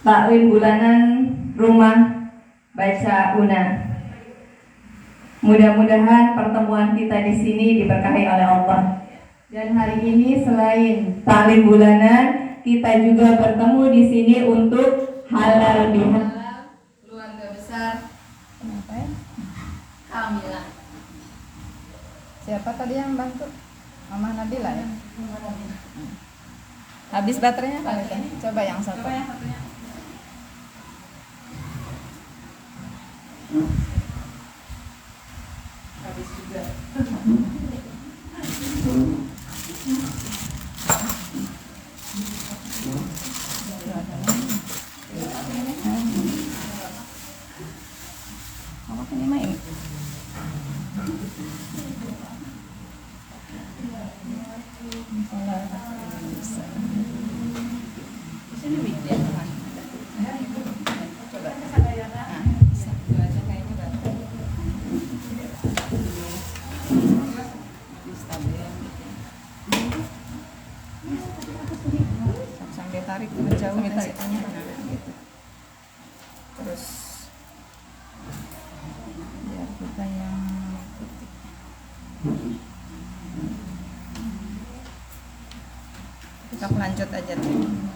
taklim bulanan rumah baca UNA. Mudah-mudahan pertemuan kita di sini diberkahi oleh Allah. Dan hari ini selain taklim bulanan, kita juga bertemu di sini untuk halal bihalal keluarga besar Kamila. Siapa tadi yang bantu? Mama Nabila ya? Habis baterainya kali kan? Coba yang satu. Habis juga. Apa ini main? Sini video kan. Coba. Bisa. Baca kayaknya baca. Sampai tarik menjauh situnya gitu. Terus biar kita yang mengikuti. Kita lanjut aja tuh.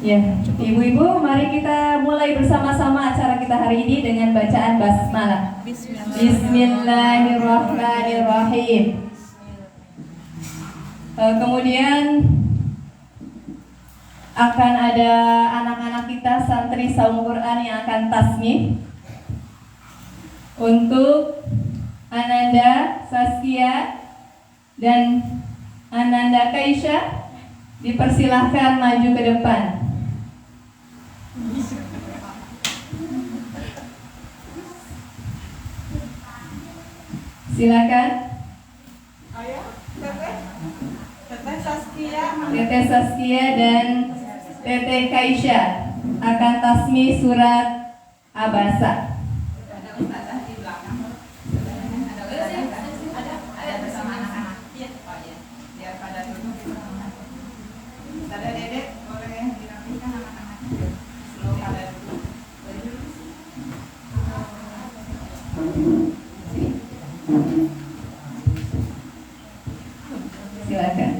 Ya, ibu-ibu, mari kita mulai bersama-sama acara kita hari ini dengan bacaan basmalah. Bismillahirrahmanirrahim. Kemudian akan ada anak-anak kita santri saum Quran yang akan tasmih. Untuk Ananda Saskia dan Ananda Kaisha dipersilahkan maju ke depan. Silakan. Teteh Saskia dan Teteh Kaisha akan tasmi surat Abasa. Silakan.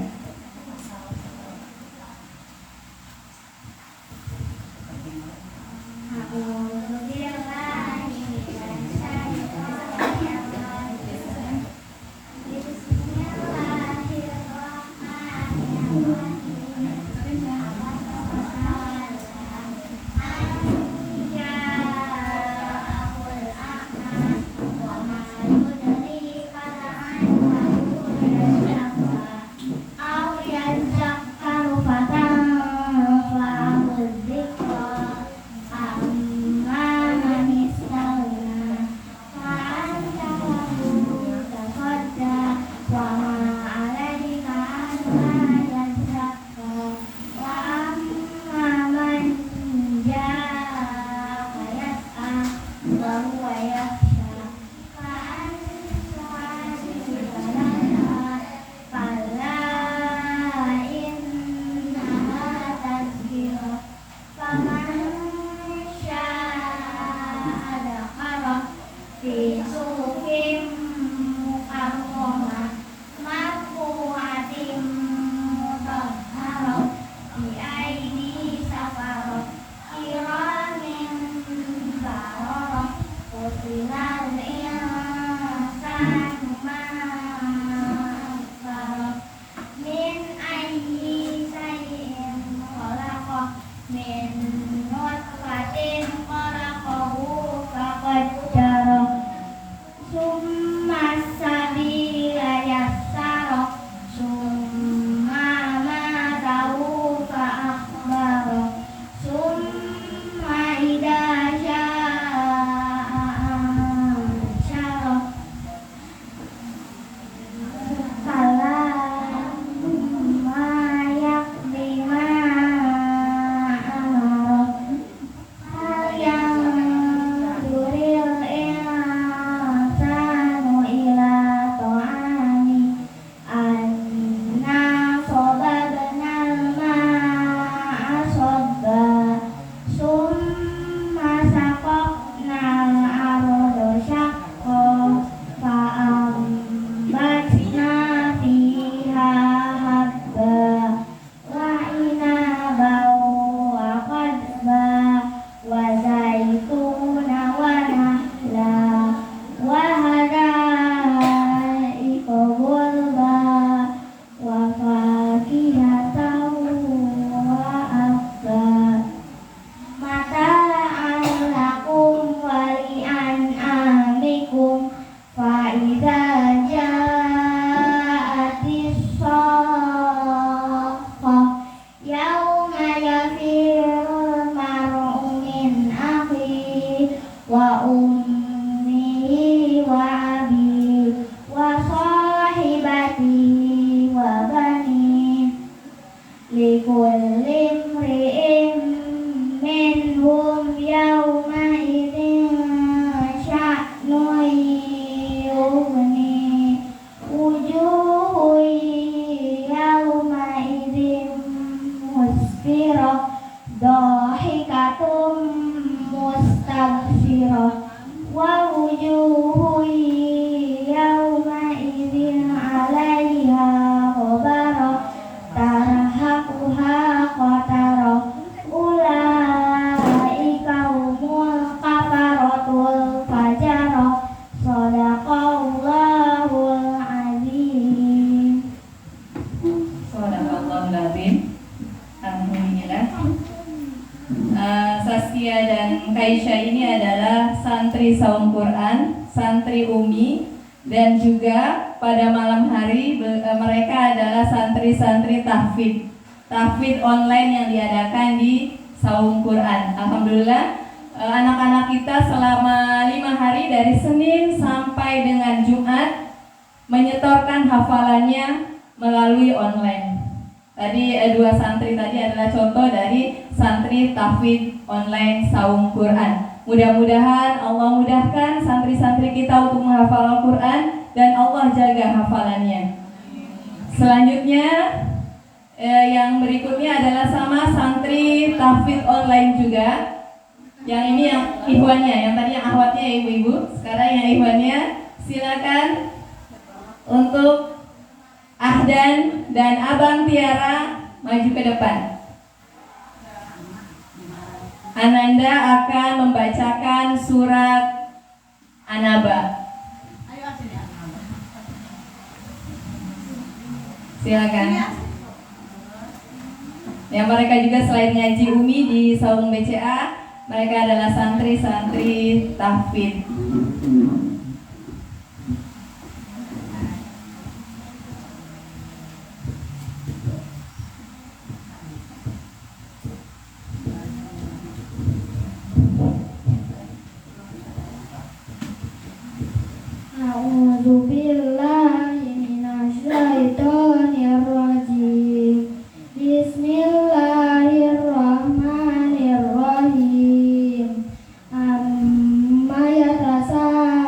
Sofia dan Kaisha ini adalah santri saum Quran, santri Umi, dan juga pada malam hari mereka adalah santri-santri tahfidz online yang diadakan di saum Quran. Alhamdulillah, anak-anak kita selama 5 hari dari Senin sampai dengan Jumat menyetorkan hafalannya melalui online. Tadi 2 santri tadi adalah contoh dari santri tahfidz online saum Quran. Mudah-mudahan Allah mudahkan santri-santri kita untuk menghafal Al-Quran dan Allah jaga hafalannya. Selanjutnya yang berikutnya adalah sama santri tahfidz online juga. Yang ini yang ikhwannya, yang tadi yang akhwatnya ya ibu-ibu. Sekarang yang ikhwannya, silakan untuk Ahdan dan Abang Tiara maju ke depan. Ananda akan membacakan surat An-Naba. Silakan. Yang mereka juga selain ngaji Umi di Saung BCA, mereka adalah santri-santri tahfidz. A'udzu billahi minasyaitonir rajim. Bismillahirrahmanirrahim. Amma yatasaalun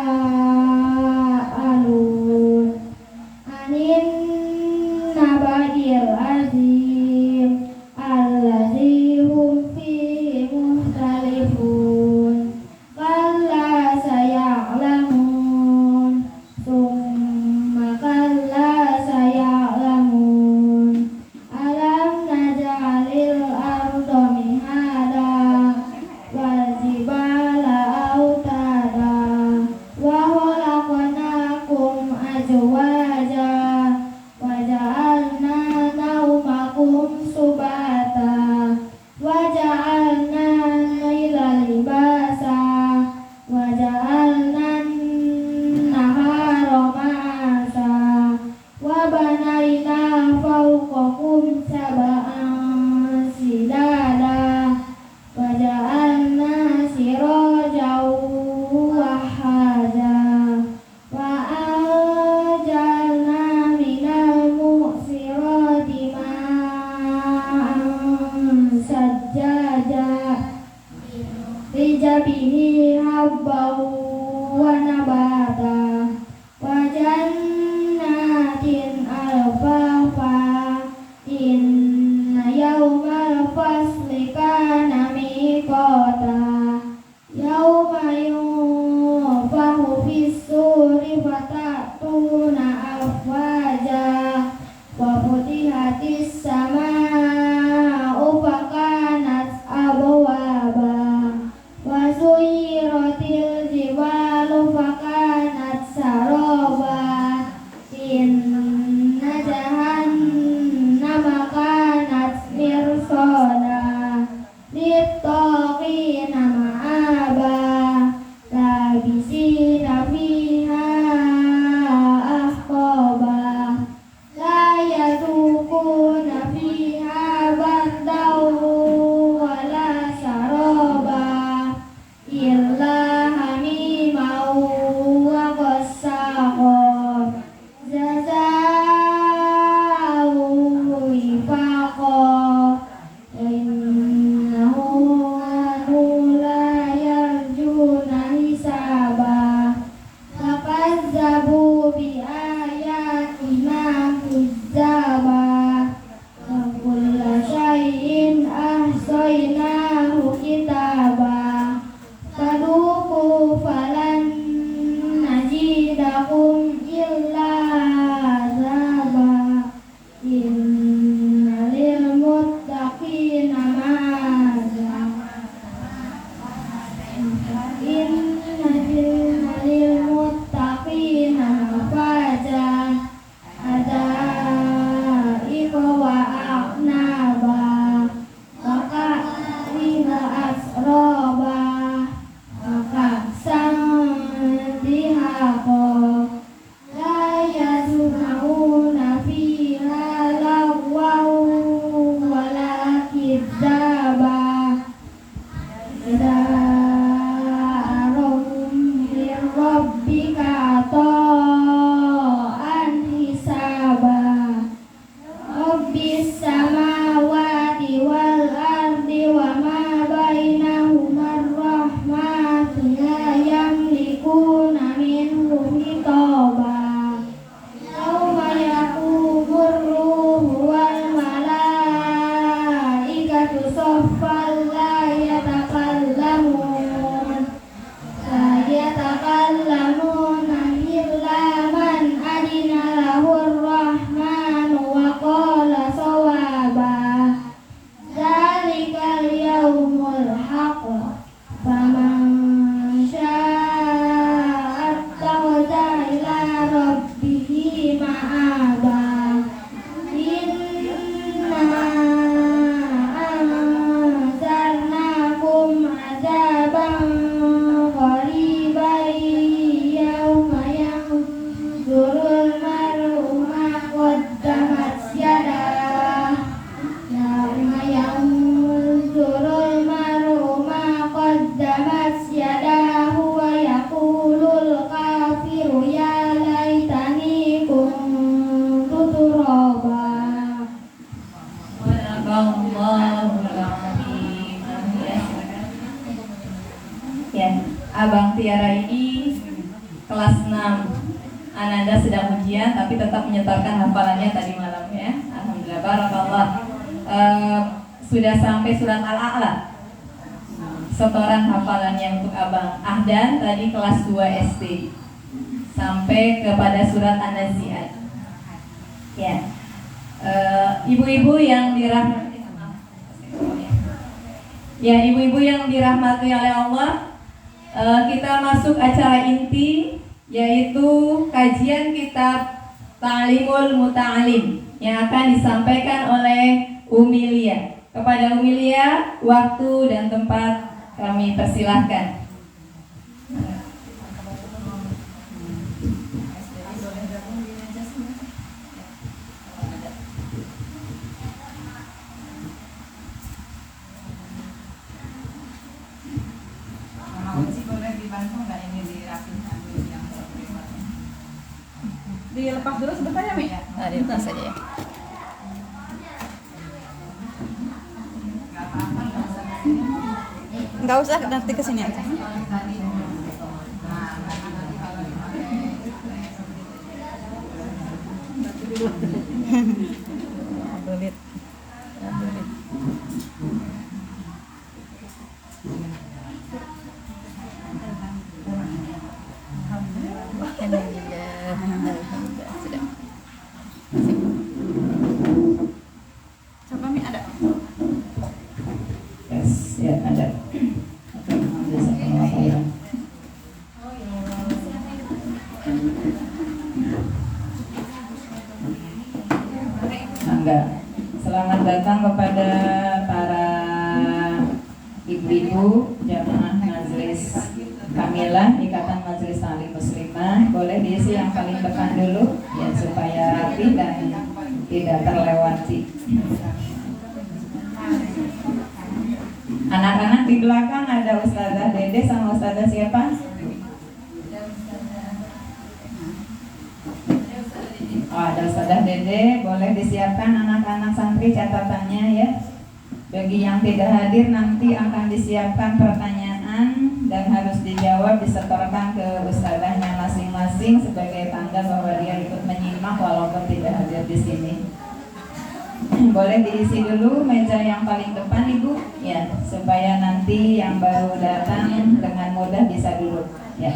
Abang Tiara ini kelas 6. Ananda sedang ujian tapi tetap menyetorkan hafalannya tadi malam ya. Alhamdulillah, barakallah. Sudah sampai surat Al-A'la. Setoran hafalannya untuk Abang Ahdan tadi kelas 2 SD. Sampai kepada surat An-Nazi'at. Ya. Ibu-ibu yang dirahmati ibu-ibu yang dirahmati oleh Allah, kita masuk acara inti, yaitu kajian kitab Ta'limul Muta'alim yang akan disampaikan oleh Umi Lia. Kepada Umi Lia, waktu dan tempat kami persilahkan. Dilepas dulu sebentar ya, Mi? Nah, dilepas saja ya. Enggak usah, nanti ke sini aja. Belit. Coba Mi ada. Yes, ya ada. Enggak. Selamat datang kepada para ibu-ibu jamaah majelis Kamilah Ikatan Majelis Ta'lim Muslimah. Boleh diisi yang paling depan dulu ya supaya rapi dan tidak terlewati. Anak-anak di belakang ada Ustazah Dede sama Ustazah siapa? Oh, ada Ustazah Dede. Boleh disiapkan anak-anak santri catatannya ya. Bagi yang tidak hadir nanti akan disiapkan pertanyaan dan harus dijawab, disetorkan ke ustazahnya masing-masing sebagai tanda bahwa dia ikut menyimak walaupun tidak hadir di sini. Boleh diisi dulu meja yang paling depan Ibu ya, supaya nanti yang baru datang dengan mudah bisa duduk ya.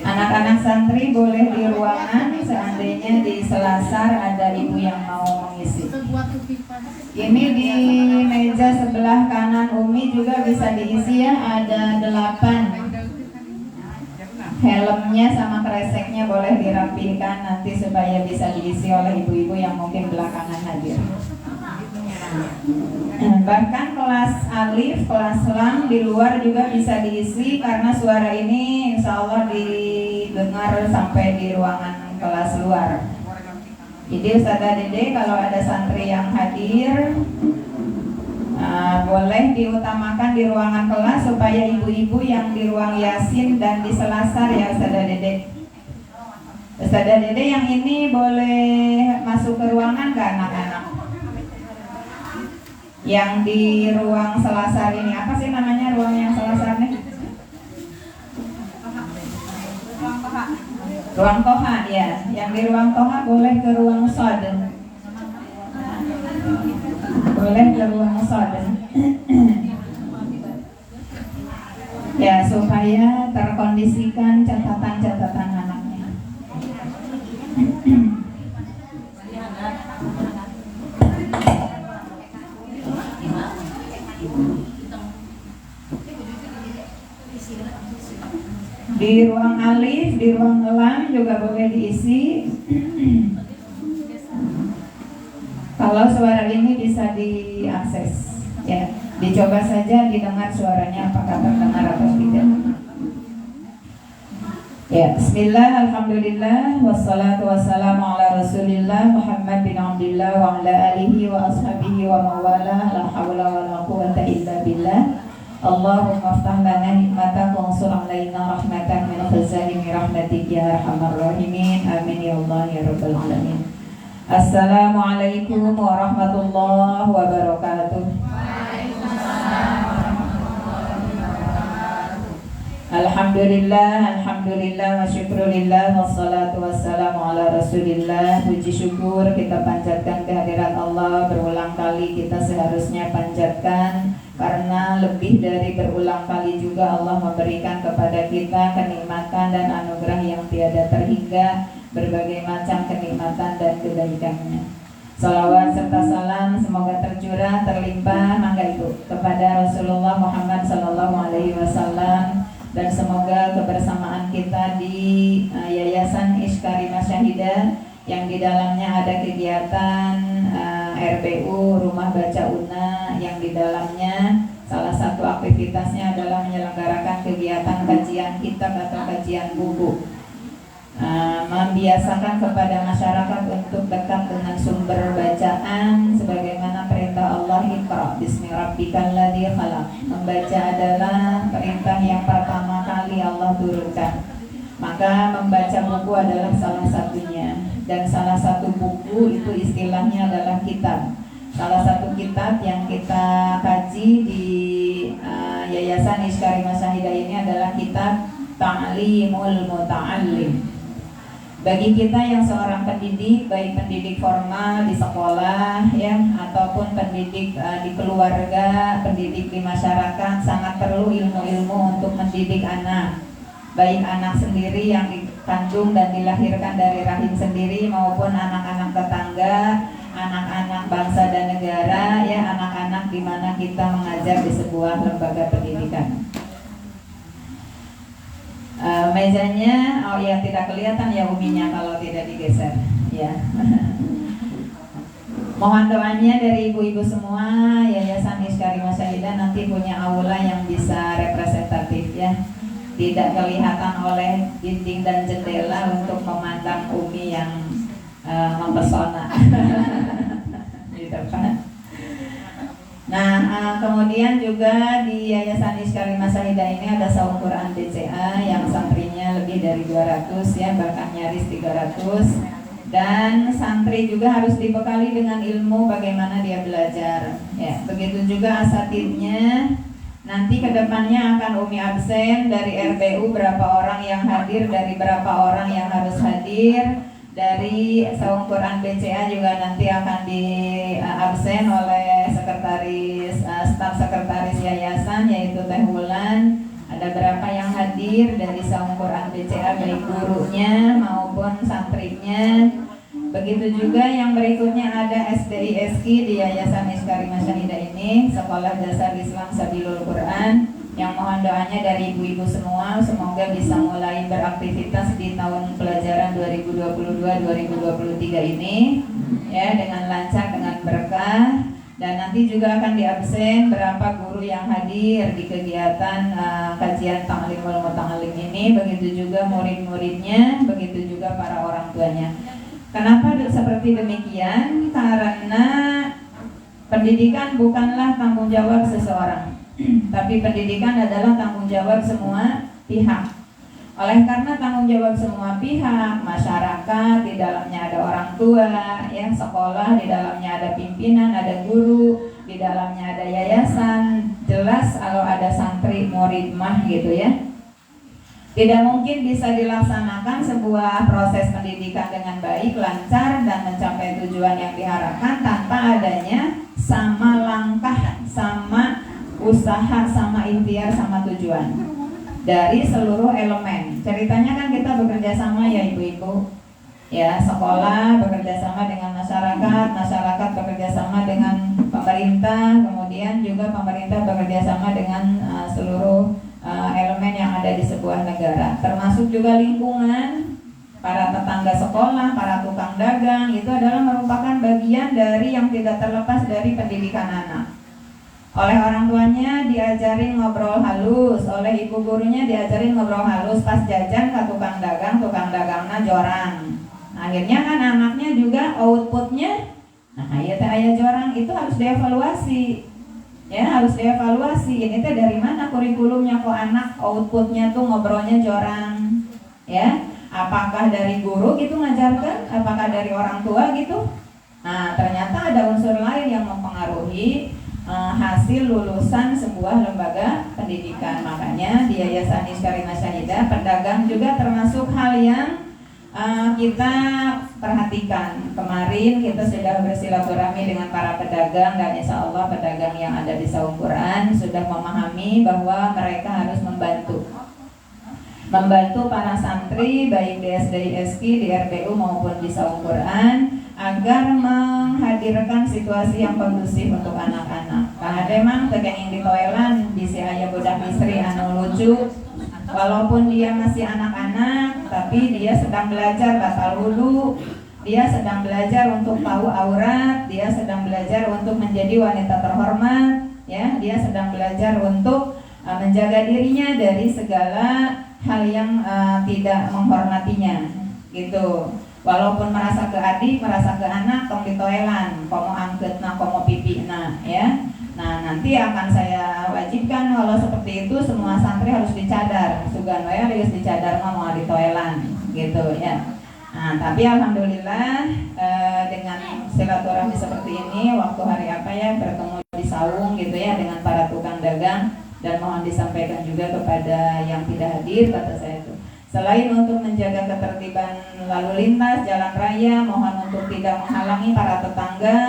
Anak-anak santri boleh di ruangan, seandainya di selasar ada ibu yang mau mengisi. Ini di meja sebelah kanan Umi juga bisa diisi ya, ada 8. Helmnya sama kreseknya boleh dirapihkan nanti supaya bisa diisi oleh ibu-ibu yang mungkin belakangan hadir. Bahkan kelas alif, kelas lam di luar juga bisa diisi karena suara ini insya Allah didengar sampai di ruangan kelas luar. Jadi Ustazah Dede kalau ada santri yang hadir boleh diutamakan di ruangan kelas supaya ibu-ibu yang di ruang yasin dan di selasar ya Ustazah Dede. Ustazah Dede yang ini boleh masuk ke ruangan ke anak-anak? Yang di ruang selasar ini apa sih namanya ruang yang selasar nih? Ruang toha ya. Yang di ruang toha boleh ke ruang sod. Boleh ke ruang sod. Ya supaya terkondisikan catatan-catatan anaknya. Di ruang alif, di ruang lam juga boleh diisi. Kalau suara ini bisa diakses, ya, dicoba saja didengar suaranya apakah terdengar atau tidak. Ya, Bismillah, Alhamdulillah, wassalatu wassalamu ala Rasulillah Muhammad bin Abdillah wa ala alihi wa ashabihi wa mawala, la hawla wa la quwwata illa billah. Allahumma aftah lana hikmatak wa ansur alaina rahmatak min khazani rahmatik ya arhamar rahimin. Amin ya Allah ya rabbal alamin. Assalamualaikum warahmatullahi wabarakatuh. Alhamdulillah, wa syukurillah, wassalatu wassalamu ala rasulillah. Puji syukur kita panjatkan kehadirat Allah. Berulang kali kita seharusnya panjatkan, karena lebih dari berulang kali juga Allah memberikan kepada kita kenikmatan dan anugerah yang tiada terhingga, berbagai macam kenikmatan dan kebaikannya. Salawat serta salam semoga tercurah, terlimpah, mangga itu kepada Rasulullah Muhammad SAW. Dan semoga kebersamaan kita di Yayasan Iskarimah Syahidah yang di dalamnya ada kegiatan RBU Rumah Baca UNA, yang di dalamnya salah satu aktivitasnya adalah menyelenggarakan kegiatan kajian kitab atau kajian buku, membiasakan kepada masyarakat untuk dekat dengan sumber bacaan sebagaimana perintah Allah, Iqra bismi rabbikal ladzi khalaq. Membaca adalah perintah yang pertama kali Allah turunkan, maka membaca buku adalah salah satunya. Dan salah satu buku itu istilahnya adalah kitab. Salah satu kitab yang kita kaji di Yayasan Iskarimah Syahidah ini adalah kitab Ta'limul Muta'allim. Bagi kita yang seorang pendidik, baik pendidik formal di sekolah ya, ataupun pendidik di keluarga, pendidik di masyarakat, sangat perlu ilmu-ilmu untuk mendidik anak. Baik anak sendiri yang dikandung dan dilahirkan dari rahim sendiri, maupun anak-anak tetangga, anak-anak bangsa dan negara ya, anak-anak di mana kita mengajar di sebuah lembaga pendidikan. Mejanya, oh ya tidak kelihatan ya uminya kalau tidak digeser ya. Mohon doanya dari ibu-ibu semua. Yayasan Iskarimah Syahidah nanti punya aula yang bisa representatif ya, tidak kelihatan oleh dinding dan jendela untuk memandang umi yang mempesona di depan. Nah, kemudian juga di Yayasan Iskarimah Syahidah ini ada saum Quran BCA yang santrinya lebih dari 200 ya, bahkan nyaris 300. Dan santri juga harus dibekali dengan ilmu bagaimana dia belajar ya. Begitu juga asatidnya. Nanti kedepannya akan umi absen dari RBU berapa orang yang hadir, dari berapa orang yang harus hadir. Dari saum Quran BCA juga nanti akan di absen oleh sekretaris, staf sekretaris yayasan yaitu Teh Wulan. Ada berapa yang hadir dari saum Quran BCA, baik gurunya maupun santrinya. Begitu juga yang berikutnya ada SDI-SKI di Yayasan Iskarimah Syahidah ini, Sekolah Dasar Islam Sabilul Quran, yang mohon doanya dari ibu-ibu semua semoga bisa mulai beraktivitas di tahun pelajaran 2022-2023 ini ya, dengan lancar, dengan berkah. Dan nanti juga akan diabsen berapa guru yang hadir di kegiatan kajian Ta'limul Muta'allim ini, begitu juga murid-muridnya, begitu juga para orang tuanya. Kenapa seperti demikian? Karena pendidikan bukanlah tanggung jawab seseorang, tapi pendidikan adalah tanggung jawab semua pihak. Oleh karena tanggung jawab semua pihak, masyarakat, di dalamnya ada orang tua, ya, sekolah, di dalamnya ada pimpinan, ada guru, di dalamnya ada yayasan, jelas kalau ada santri, murid mah gitu ya. Tidak mungkin bisa dilaksanakan sebuah proses pendidikan dengan baik, lancar, dan mencapai tujuan yang diharapkan tanpa adanya sama langkah, sama usaha, sama ikhtiar, sama tujuan dari seluruh elemen. Ceritanya kan kita bekerja sama ya ibu-ibu ya, sekolah bekerja sama dengan masyarakat, masyarakat bekerja sama dengan pemerintah, kemudian juga pemerintah bekerja sama dengan seluruh elemen yang ada di sebuah negara, termasuk juga lingkungan, para tetangga sekolah, para tukang dagang. Itu adalah merupakan bagian dari yang tidak terlepas dari pendidikan anak. Oleh orang tuanya diajarin ngobrol halus, oleh ibu gurunya diajarin ngobrol halus, pas jajan ke tukang dagangnya jorang. Akhirnya kan anaknya juga outputnya, nah ya jorang, itu harus dievaluasi. Ya, harus dievaluasi. Ini teh dari mana kurikulumnya kok anak outputnya tuh ngobrolnya jorang? Ya, apakah dari guru gitu ngajarkan? Apakah dari orang tua gitu? Nah, ternyata ada unsur lain yang mempengaruhi. hasil lulusan sebuah lembaga pendidikan. Makanya di Yayasan Iskarimah Syahidah, pedagang juga termasuk hal yang kita perhatikan. Kemarin kita sudah bersilaturahmi dengan para pedagang, dan insya Allah pedagang yang ada di Saung Quran sudah memahami bahwa mereka harus membantu para santri baik di SDISK, di RBU maupun di Saung Quran agar menghadirkan situasi yang kondusif untuk anak-anak. Karena memang tekeng di toilan bisa aya budak istri anu lucu, walaupun dia masih anak-anak, tapi dia sedang belajar batal wudu, dia sedang belajar untuk tahu aurat, dia sedang belajar untuk menjadi wanita terhormat, ya, dia sedang belajar untuk menjaga dirinya dari segala hal yang tidak menghormatinya, gitu. Walaupun merasa ke adik, merasa ke anak, tong ditoelan, komo angketna, komo pipina, ya. Nah, nanti akan saya wajibkan kalau seperti itu semua santri harus dicadar, sugan we harus dicadar mah mau ditoelan, gitu ya. Nah, tapi alhamdulillah dengan silaturahmi seperti ini, waktu hari apa ya bertemu di Saung, gitu ya, dengan para tukang dagang. Dan mohon disampaikan juga kepada yang tidak hadir, kata saya itu, selain untuk menjaga ketertiban lalu lintas jalan raya, mohon untuk tidak menghalangi para tetangga,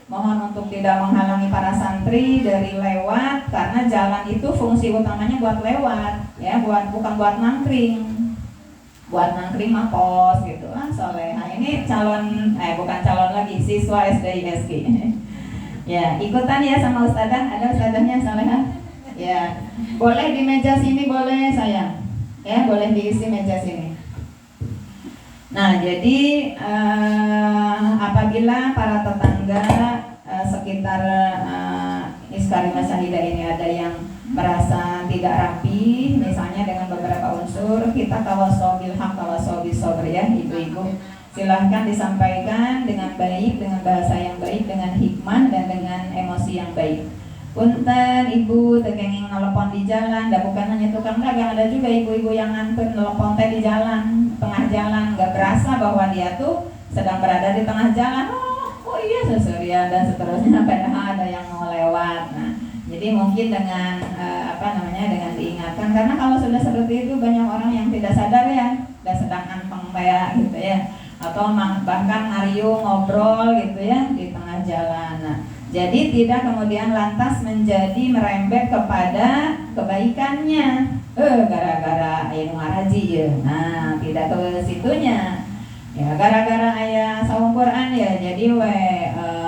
mohon untuk tidak menghalangi para santri dari lewat, karena jalan itu fungsi utamanya buat lewat, ya, bukan buat nangkring. Buat nangkring mah pos gitu lah, soleh. Nah, ini bukan calon lagi, siswa SDISK. Ya, ikutan ya sama ustadzah, ada ustadzahnya Salehah. Ya, boleh di meja sini, boleh sayang. Ya, boleh diisi meja sini. Nah, jadi apabila para tetangga sekitar Iskarimah Syahidah ini ada yang merasa tidak rapi, misalnya dengan beberapa unsur, kita tawasobil haq, tawasobil sabr, ya, ibu-ibu. Silahkan disampaikan dengan baik, dengan bahasa yang baik, dengan hikmah dan dengan emosi yang baik. Punten ibu tekenging nelpon di jalan, dan bukan hanya tukang dagang, ada juga ibu-ibu yang ngantun nelpon teh di jalan, tengah jalan, nggak berasa bahwa dia tuh sedang berada di tengah jalan. Oh iya sesurian dan seterusnya, padahal ada yang mau lewat. Nah, jadi mungkin dengan dengan diingatkan, karena kalau sudah seperti itu banyak orang yang tidak sadar ya, dan sedang anteng kayak gitu ya, atau bahkan ngariung ngobrol gitu ya di tengah jalan. Nah, jadi tidak kemudian lantas menjadi merembet kepada kebaikannya. Gara-gara aya nu ngaraji ya. Nah, tidak ke situnya. Ya, gara-gara aya Saung Quran ya, jadi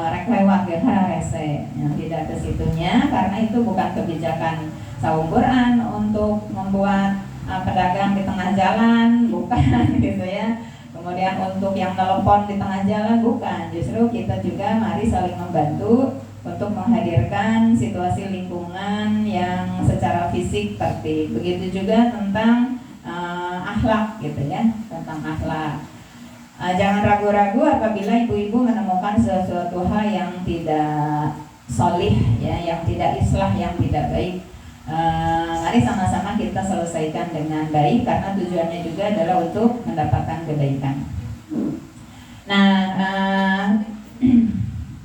rek lewat ge rese. Ya, tidak ke situnya, karena itu bukan kebijakan Saung Quran untuk membuat pedagang di tengah jalan, bukan gitu ya. Kemudian untuk yang telepon di tengah jalan, bukan. Justru kita juga mari saling membantu untuk menghadirkan situasi lingkungan yang secara fisik tertib. Begitu juga tentang akhlak gitu ya, tentang akhlak. Jangan ragu-ragu apabila ibu-ibu menemukan sesuatu hal yang tidak solih ya, yang tidak islah, yang tidak baik. Mari sama-sama kita selesaikan dengan baik, karena tujuannya juga adalah untuk mendapatkan kebaikan. Nah,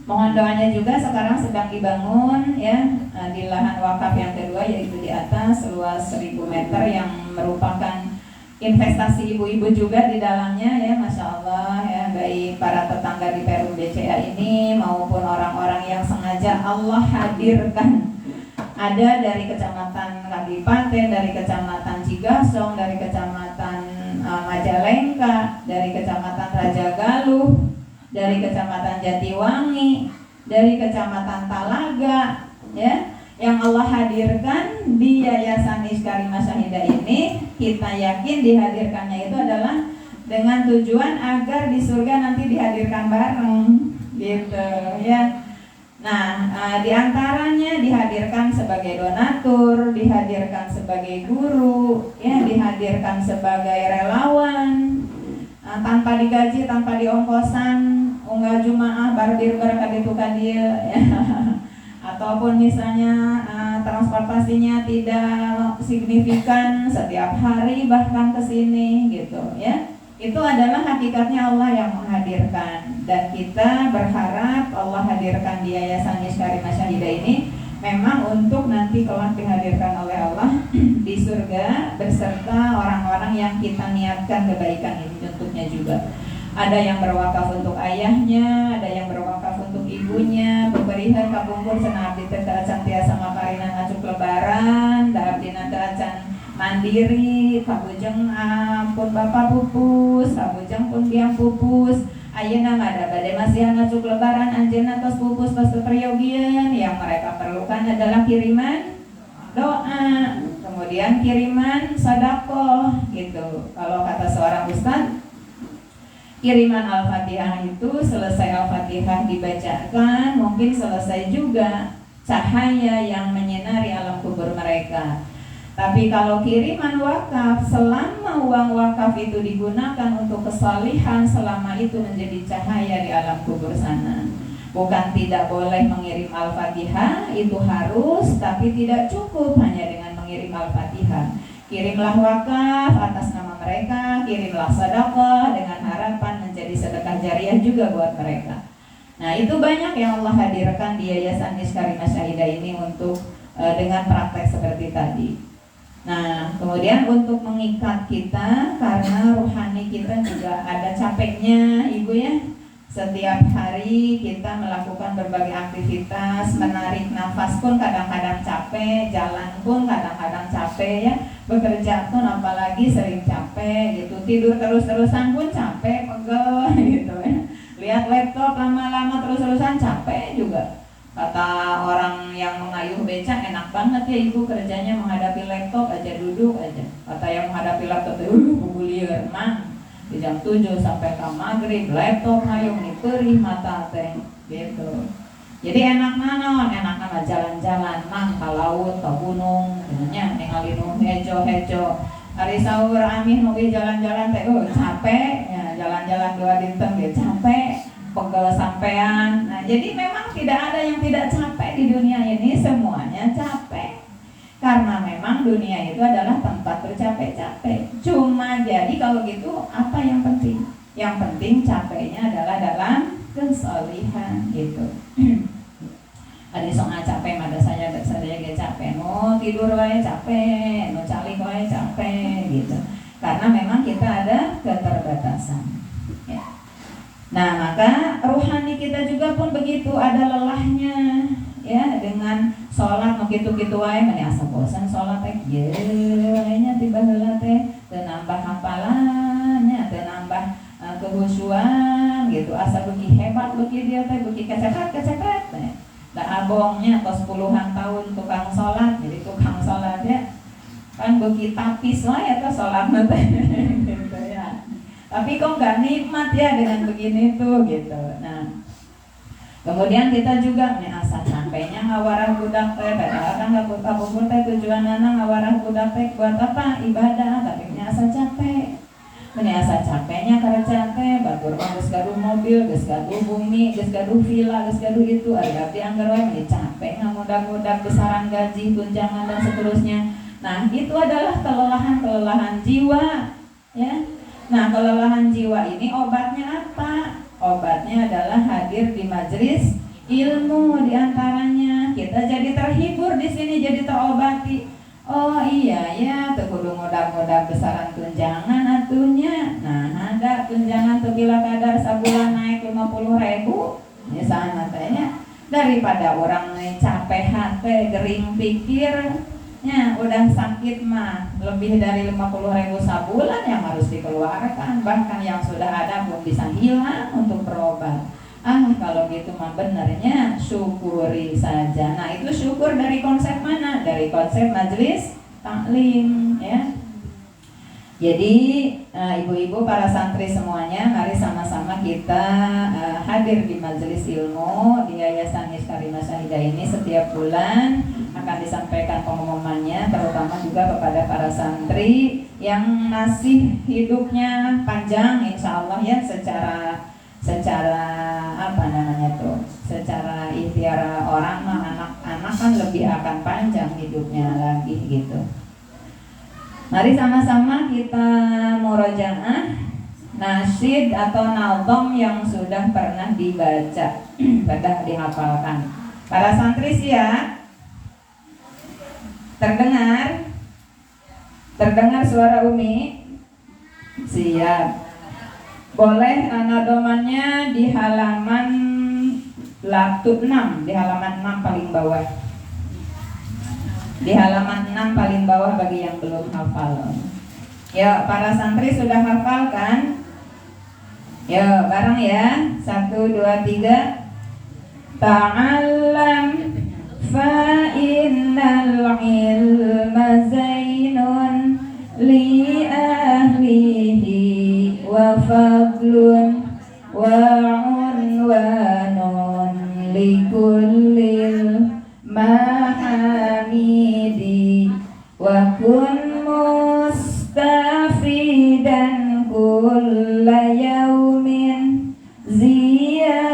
mohon doanya juga. Sekarang sedang dibangun ya di lahan wakaf yang kedua, yaitu di atas luas 1000 meter, yang merupakan investasi ibu-ibu juga di dalamnya ya, Masya Allah ya, baik para tetangga di Perum BCA ini maupun orang-orang yang sengaja Allah hadirkan. Ada dari kecamatan Kadipaten, dari kecamatan Cigasong, dari kecamatan Majalengka, dari kecamatan Rajagaluh, dari kecamatan Jatiwangi, dari kecamatan Talaga, ya, yang Allah hadirkan di Yayasan Iskarimah Syahidah ini. Kita yakin dihadirkannya itu adalah dengan tujuan agar di surga nanti dihadirkan bareng, gitu, ya. Nah, diantaranya dihadirkan sebagai donatur, dihadirkan sebagai guru, ya, dihadirkan sebagai relawan, tanpa digaji, tanpa diongkosan, unggah jumaah bardir berkat itu kadil, ya. Ataupun misalnya transportasinya tidak signifikan, setiap hari bahkan ke sini, gitu, ya. Itu adalah hakikatnya Allah yang menghadirkan, dan kita berharap Allah hadirkan di Yayasan Karimah Syahidah ini memang untuk nanti kelak dihadirkan oleh Allah di surga beserta orang-orang yang kita niatkan kebaikan ini untuknya juga. Ada yang berwakaf untuk ayahnya, ada yang berwakaf untuk ibunya, beberihan kapungkur cenah abdi teh acan tiasa makarinan ngacuk lebaran, da abdi nanda acan mandiri, kabujeng pun bapak pupus, kabujeng pun biang pupus. Ayeuna ada bade masih ngacuk lebaran anjeunna tos pupus tos peryogian, yang mereka perlukan adalah kiriman doa, kemudian kiriman sedekah gitu. Kalau kata seorang ustaz, kiriman Al-Fatihah itu selesai Al-Fatihah dibacakan, mungkin selesai juga cahaya yang menyinari alam kubur mereka. Tapi kalau kiriman wakaf, selama uang wakaf itu digunakan untuk kesalihan, selama itu menjadi cahaya di alam kubur sana. Bukan tidak boleh mengirim Al-Fatihah, itu harus, tapi tidak cukup hanya dengan mengirim Al-Fatihah. Kirimlah wakaf atas nama mereka, kirimlah sedekah dengan harapan menjadi sedekah jariah juga buat mereka. Nah, itu banyak yang Allah hadirkan di Yayasan Karimah Syahidah ini untuk dengan praktek seperti tadi. Nah, kemudian untuk mengikat kita, karena rohani kita juga ada capeknya, Ibu ya. Setiap hari kita melakukan berbagai aktivitas, menarik nafas pun kadang-kadang capek, jalan pun kadang-kadang capek ya. Bekerja pun apalagi sering capek gitu, tidur terus-terusan pun capek, pegel gitu ya. Lihat laptop lama-lama terus-terusan capek juga. Kata orang yang mengayuh beca, enak banget ya ibu kerjanya menghadapi laptop aja, duduk aja. Kata yang menghadapi laptop itu bubulieur mang di jam 7 sampai ke maghrib laptop ngayuh nih perih mata teh gitu. Jadi enak naon, enak nama jalan-jalan mang ke laut, ke gunung, nya ningali nu hejo-hejo. Hari sahur amin mau jalan-jalan teh capek ya, jalan-jalan 2 dinten ge capek, pegel sampean. Nah, jadi memang tidak ada yang tidak capek di dunia ini, semuanya capek. Karena memang dunia itu adalah tempat bercapek-capek. Cuma jadi kalau gitu apa yang penting? Yang penting capeknya adalah dalam kesolihan gitu. Ada sok capek, ada saya gak capek, no tidur wae capek, no calik wae capek gitu. Karena memang kita ada keterbatasan. Ya. Nah, maka rohani kita juga pun begitu, ada lelahnya. Ya, dengan sholat mau gitu-gitu wae meni asa bosan sholat teh ye nya tiba heula teh teu nambah hafalannya, teu nambah kehusuan gitu, asa beuki hebat beuki dia teh, beuki kecekret teh. Da abongnya tos puluhan tahun tukang sholat, jadi tukang sholat ya kan beuki tapis wae eta sholatna teh gitu ya. Tapi kok gak nikmat ya dengan begini tuh gitu. Nah, kemudian kita juga nih asa capeknya ngawarah budak teh, kadang-kadang kabubur teh tujuanana ngawarah budak teh buat apa? Ibadah, tapi nya asa capek. Ini asa capeknya kerja teh, batur mah geus gaduh mobil, geus gaduh bumi, geus gaduh villa, geus gaduh itu, ada abdi anggar wae meni capek ngamudak-mudak besaran gaji, tunjangan dan seterusnya. Nah, itu adalah kelelahan jiwa, ya. Nah, kelelahan jiwa ini obatnya apa? Obatnya adalah hadir di majelis ilmu, diantaranya kita jadi terhibur di sini, jadi terobati. Oh iya ya, teu kudu ngodak-ngodak besaran tunjangan atunya. Nah, ada tunjangan teu bila kadar sabulan naik 50.000 misalnya tanya, daripada orang capek hati, gering pikirnya, udah sakit mah lebih dari 50.000 sabulan yang harus dikeluarkan, bahkan yang sudah ada pun bisa hilang untuk berobat. Kalau gitu mah benernya syukuri saja. Nah, itu syukur dari konsep mana? Dari konsep majelis taklim ya. Jadi ibu-ibu para santri semuanya, mari sama-sama kita hadir di majelis ilmu di Yayasan Karimah Syahidah ini. Setiap bulan akan disampaikan pengumumannya, terutama juga kepada para santri yang masih hidupnya panjang, insya Allah ya, secara apa namanya tuh, secara ikhtiar orang mah anak-anak kan lebih akan panjang hidupnya lagi gitu. Mari sama-sama kita murojaah nasyid atau nazam yang sudah pernah dibaca, sudah dihafalkan. Para santri siap? Terdengar suara Umi? Siap. Boleh nadomannya di halaman latu 6, di halaman 6 paling bawah. Di halaman 6 paling bawah bagi yang belum hafal. Ya, para santri sudah hafal kan? Ya, bareng ya. 1, 2, 3. Ta'allam fa innal ilma zainun li ahlihi wa fadlun wa unwanun li kullil mahamidi wa kun mustafidan kulla yaumin ziyadatan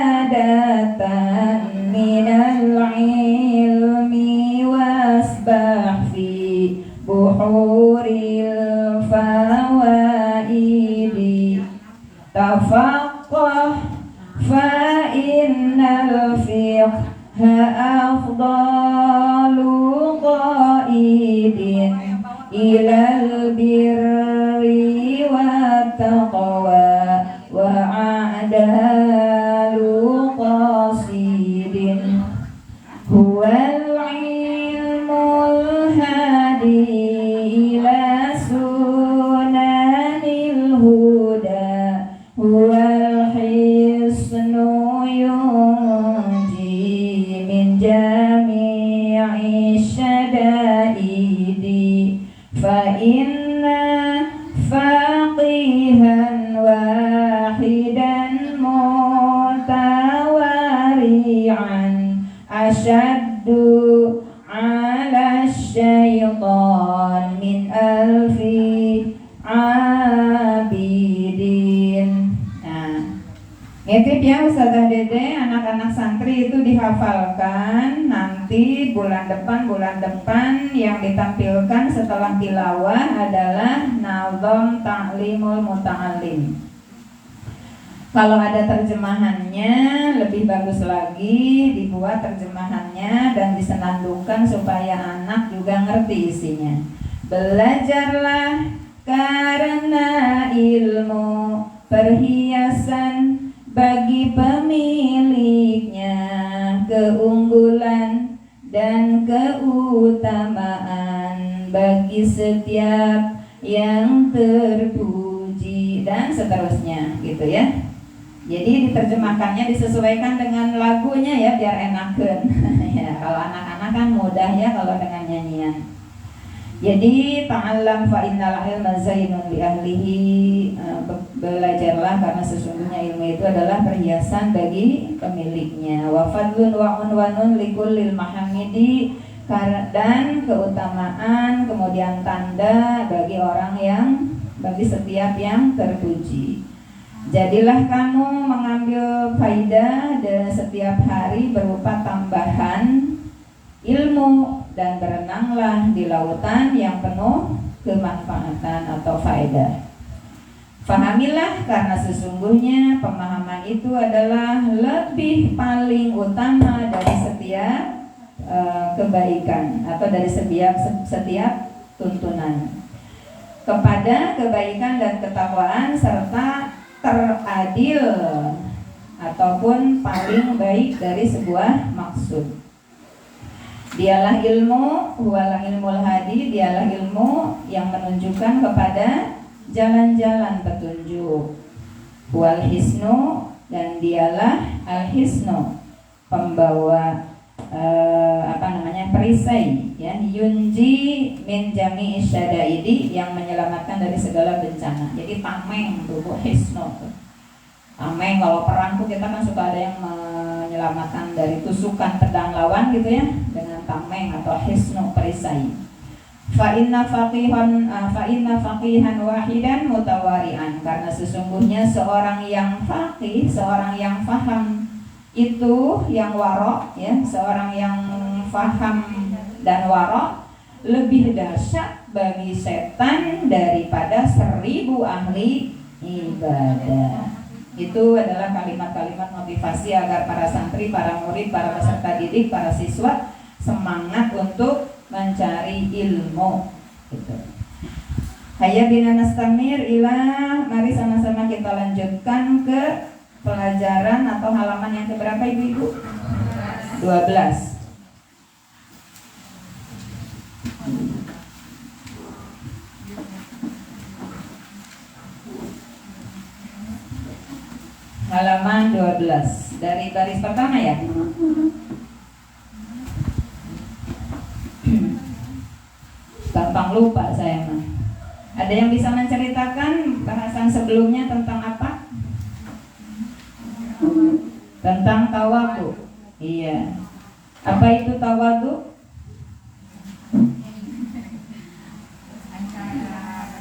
minal ilmi wasbah fi buhuril fawaidi tafaqqah fa innal fiqha afdalu qaidin ilal birri wa taqwa wa a'dalu qasidin huwal ilmul hadi ila sunanil huda huwal hisnu yunji min jami'i syadaidi fa inna faqihan wahidan mutawari'an asyaddu ala syaitan min alfi abidin. Nah, nitip ya Ustazah Dede, anak-anak santri itu dihafalkan. Nanti bulan depan yang ditampilkan setelah tilawah adalah nazam ta'limul muta'allim. Kalau ada terjemahannya lebih bagus lagi, dibuat terjemahannya dan disenandungkan supaya anak juga ngerti isinya. Belajarlah karena ilmu perhiasan bagi pemiliknya, keunggulan dan keutamaan bagi setiap yang terpuji, dan seterusnya gitu ya. Jadi diterjemahkannya disesuaikan dengan lagunya ya, biar enakan. Ya, kalau anak-anak kan mudah ya kalau dengan nyanyian. Jadi ta'allam fa innal ilma zainun li ahlihi, belajarlah karena sesungguhnya ilmu itu adalah perhiasan bagi pemiliknya. Wa fadlun wa unwanun likullil mahamidi, dan keutamaan kemudian tanda bagi orang yang, bagi setiap yang terpuji. Jadilah kamu mengambil faidah dari setiap hari berupa tambahan ilmu dan berenanglah di lautan yang penuh kemanfaatan atau faedah. Fahamilah karena sesungguhnya pemahaman itu adalah lebih paling utama dari setiap kebaikan atau dari setiap tuntunan kepada kebaikan dan ketakwaan serta teradil ataupun paling baik dari sebuah maksud. Dialah ilmu, huwalah ilmul hadi, dialah ilmu yang menunjukkan kepada jalan-jalan petunjuk. Huwal hisnu, dan dialah al-hisnu, pembawa perisai ya, yunji min jami'i syadaidi, yang menyelamatkan dari segala bencana. Jadi tameng tuh hisnu. Tameng kalau perang tuh kita kan suka ada yang menyelamatkan dari tusukan pedang lawan gitu ya, dengan tameng atau hisnu, perisai. Fa inna faqihan wahidan mutawari'an, karena sesungguhnya seorang yang faqih, seorang yang faham itu yang warok ya, seorang yang faham dan warok lebih dahsyat bagi setan daripada 1000 ahli ibadah. Itu adalah kalimat-kalimat motivasi agar para santri, para murid, para peserta didik, para siswa semangat untuk mencari ilmu. Gitu. Hayya bina nastamir ilah, mari sama-sama kita lanjutkan ke pelajaran atau halaman yang keberapa ibu-ibu? 12. Halaman 12 dari baris pertama ya. Gampang lupa saya mah. Ada yang bisa menceritakan bahasan sebelumnya tentang apa? Tentang tawadu. Iya. Apa itu tawadu?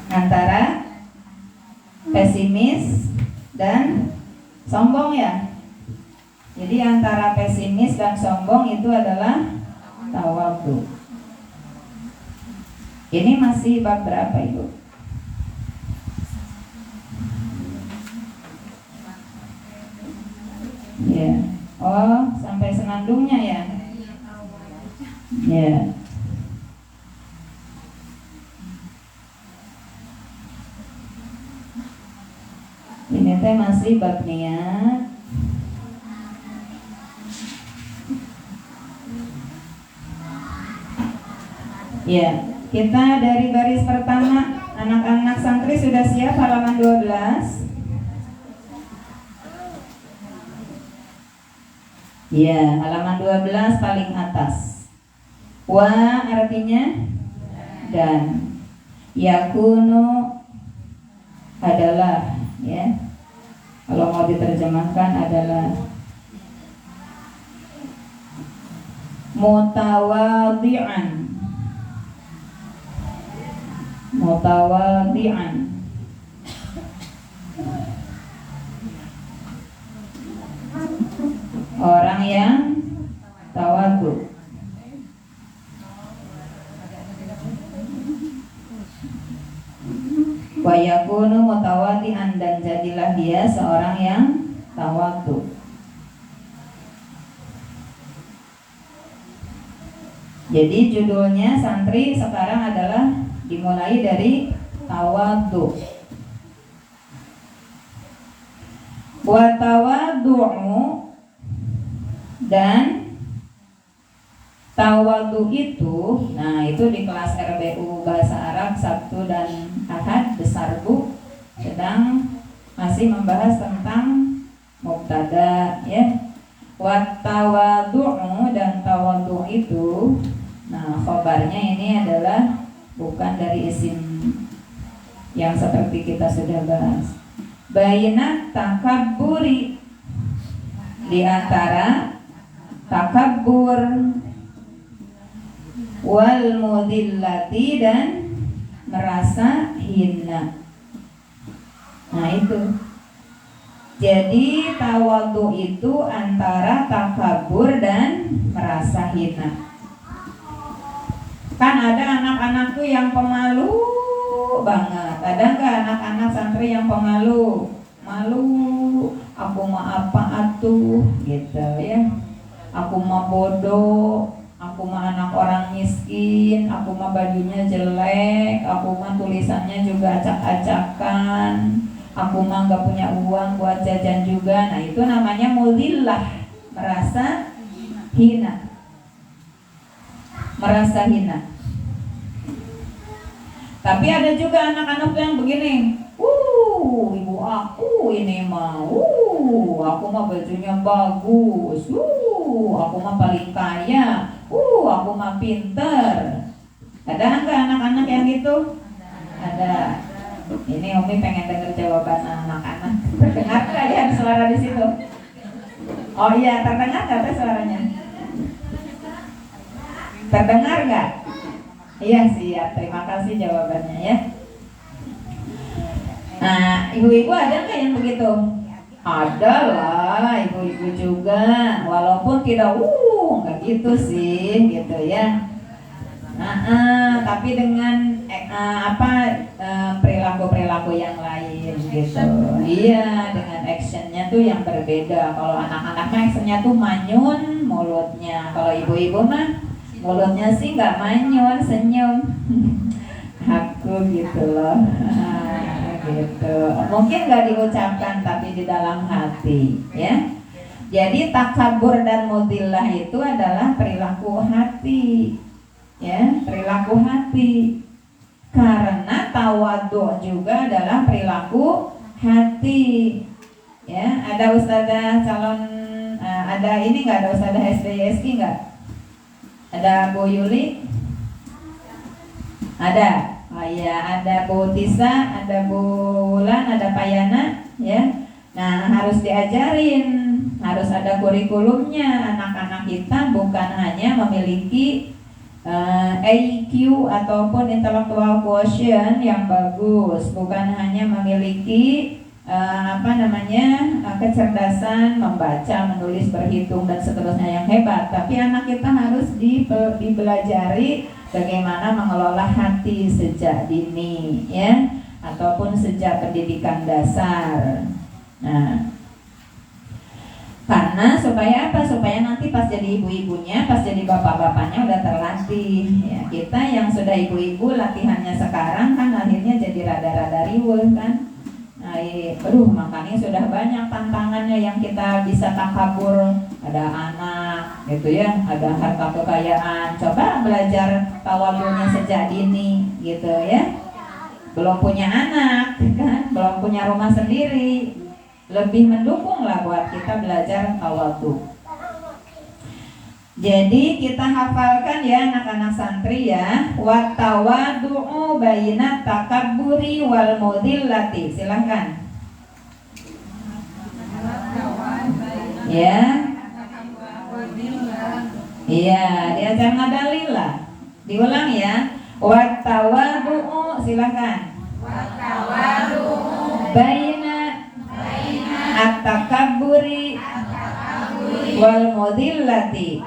Antara pesimis dan sombong ya. Jadi antara pesimis dan sombong itu adalah tawadu. Ini masih bab berapa Ibu? Ya. Oh, sampai senandungnya ya. Ya. Ini teh masih bab niat. Ya, kita dari baris pertama. Anak-anak santri sudah siap halaman 12? Ya, halaman 12 paling atas. Wa artinya dan, yakunu adalah, ya. Kalau mau diterjemahkan adalah mutawadhi'an. Mutawadhi'an. Orang yang tawadhu. Wa yakunu mutawadhi'an, dan jadilah dia seorang yang tawadhu. Jadi judulnya santri sekarang adalah dimulai dari tawadhu. Wa tawadhu'u, dan tawadhu itu, nah itu di kelas RBU Bahasa Arab Sabtu dan Ahad besar Bu sedang masih membahas tentang mubtada ya. Wa tawadhu'u, dan tawadhu itu, nah khabarnya ini adalah bukan dari isim yang seperti kita sudah bahas. Baina takabburi, di antara takabbur, wal mudillati, dan merasa hina. Nah itu. Jadi tawadhu itu antara takabur dan merasa hina. Kan ada anak-anakku yang pemalu banget. Ada nggak anak-anak santri yang pemalu? Malu, aku mah apa atuh gitu ya. Aku mah bodoh, aku mah anak orang miskin, aku mah bajunya jelek, aku mah tulisannya juga acak-acakan, aku mah gak punya uang buat jajan juga. Nah itu namanya mudillah, merasa hina. Merasa hina. Tapi ada juga anak-anak yang begini, ibu aku ini mah, aku mah bajunya bagus, aku mah paling kaya, aku mah pinter. Ada nggak anak-anak yang gitu? Ada. Ini Umi pengen dengar jawaban anak-anak. Terdengar nggak ya suara di situ? Oh iya, terdengar nggak suaranya? Terdengar nggak? Iya siap, terima kasih jawabannya ya. Nah, ibu-ibu ada nggak yang begitu? Ada lah, ibu-ibu juga. Walaupun tidak, nggak gitu sih, gitu ya. Tapi dengan perilaku-perilaku yang lain. gitu. Iya, dengan actionnya tuh yang berbeda. Kalau anak-anak mah actionnya tuh manyun mulutnya. Kalau ibu-ibu mah mulutnya sih nggak manyun, senyum. Aku gitu loh. Gitu. Mungkin nggak diucapkan tapi di dalam hati, ya. Jadi takabur dan mudillah itu adalah perilaku hati, ya, perilaku hati. Karena tawadhu juga adalah perilaku hati. Ya, ada ustazah calon, ada ini nggak, ada ustazah SDISI nggak? Ada Bu Yuli? Ada. Oh iya, ada Bu Tisa, ada Bu Wulan, ada Pak Yana, ya. Nah, harus diajarin, harus ada kurikulumnya. Anak-anak kita bukan hanya memiliki IQ ataupun intellectual quotient yang bagus, bukan hanya memiliki kecerdasan membaca, menulis, berhitung dan seterusnya yang hebat, tapi anak kita harus dibelajari bagaimana mengelola hati sejak dini, ya, ataupun sejak pendidikan dasar. Nah, karena supaya apa? Supaya nanti pas jadi ibu-ibunya, pas jadi bapak-bapaknya udah terlatih. Ya, kita yang sudah ibu-ibu latihannya sekarang kan akhirnya jadi rada-rada riweuh kan. Nah, makanya sudah banyak tantangannya yang kita bisa takabur. Ada anak, gitu ya, ada harta kekayaan. Coba belajar tawadhunya sejak dini, gitu ya. Belum punya anak, kan? Belum punya rumah sendiri. Lebih mendukung lah buat kita belajar tawadhu. Jadi kita hafalkan ya anak-anak santri ya, wa tawadhu baina takabburi wal mudillati. Silahkan. Ya. Iya, diajar ngadalillah. Diulang ya. Wa tawadhu, silahkan. Wa tawadhu baina at-takabburi wal mudillati.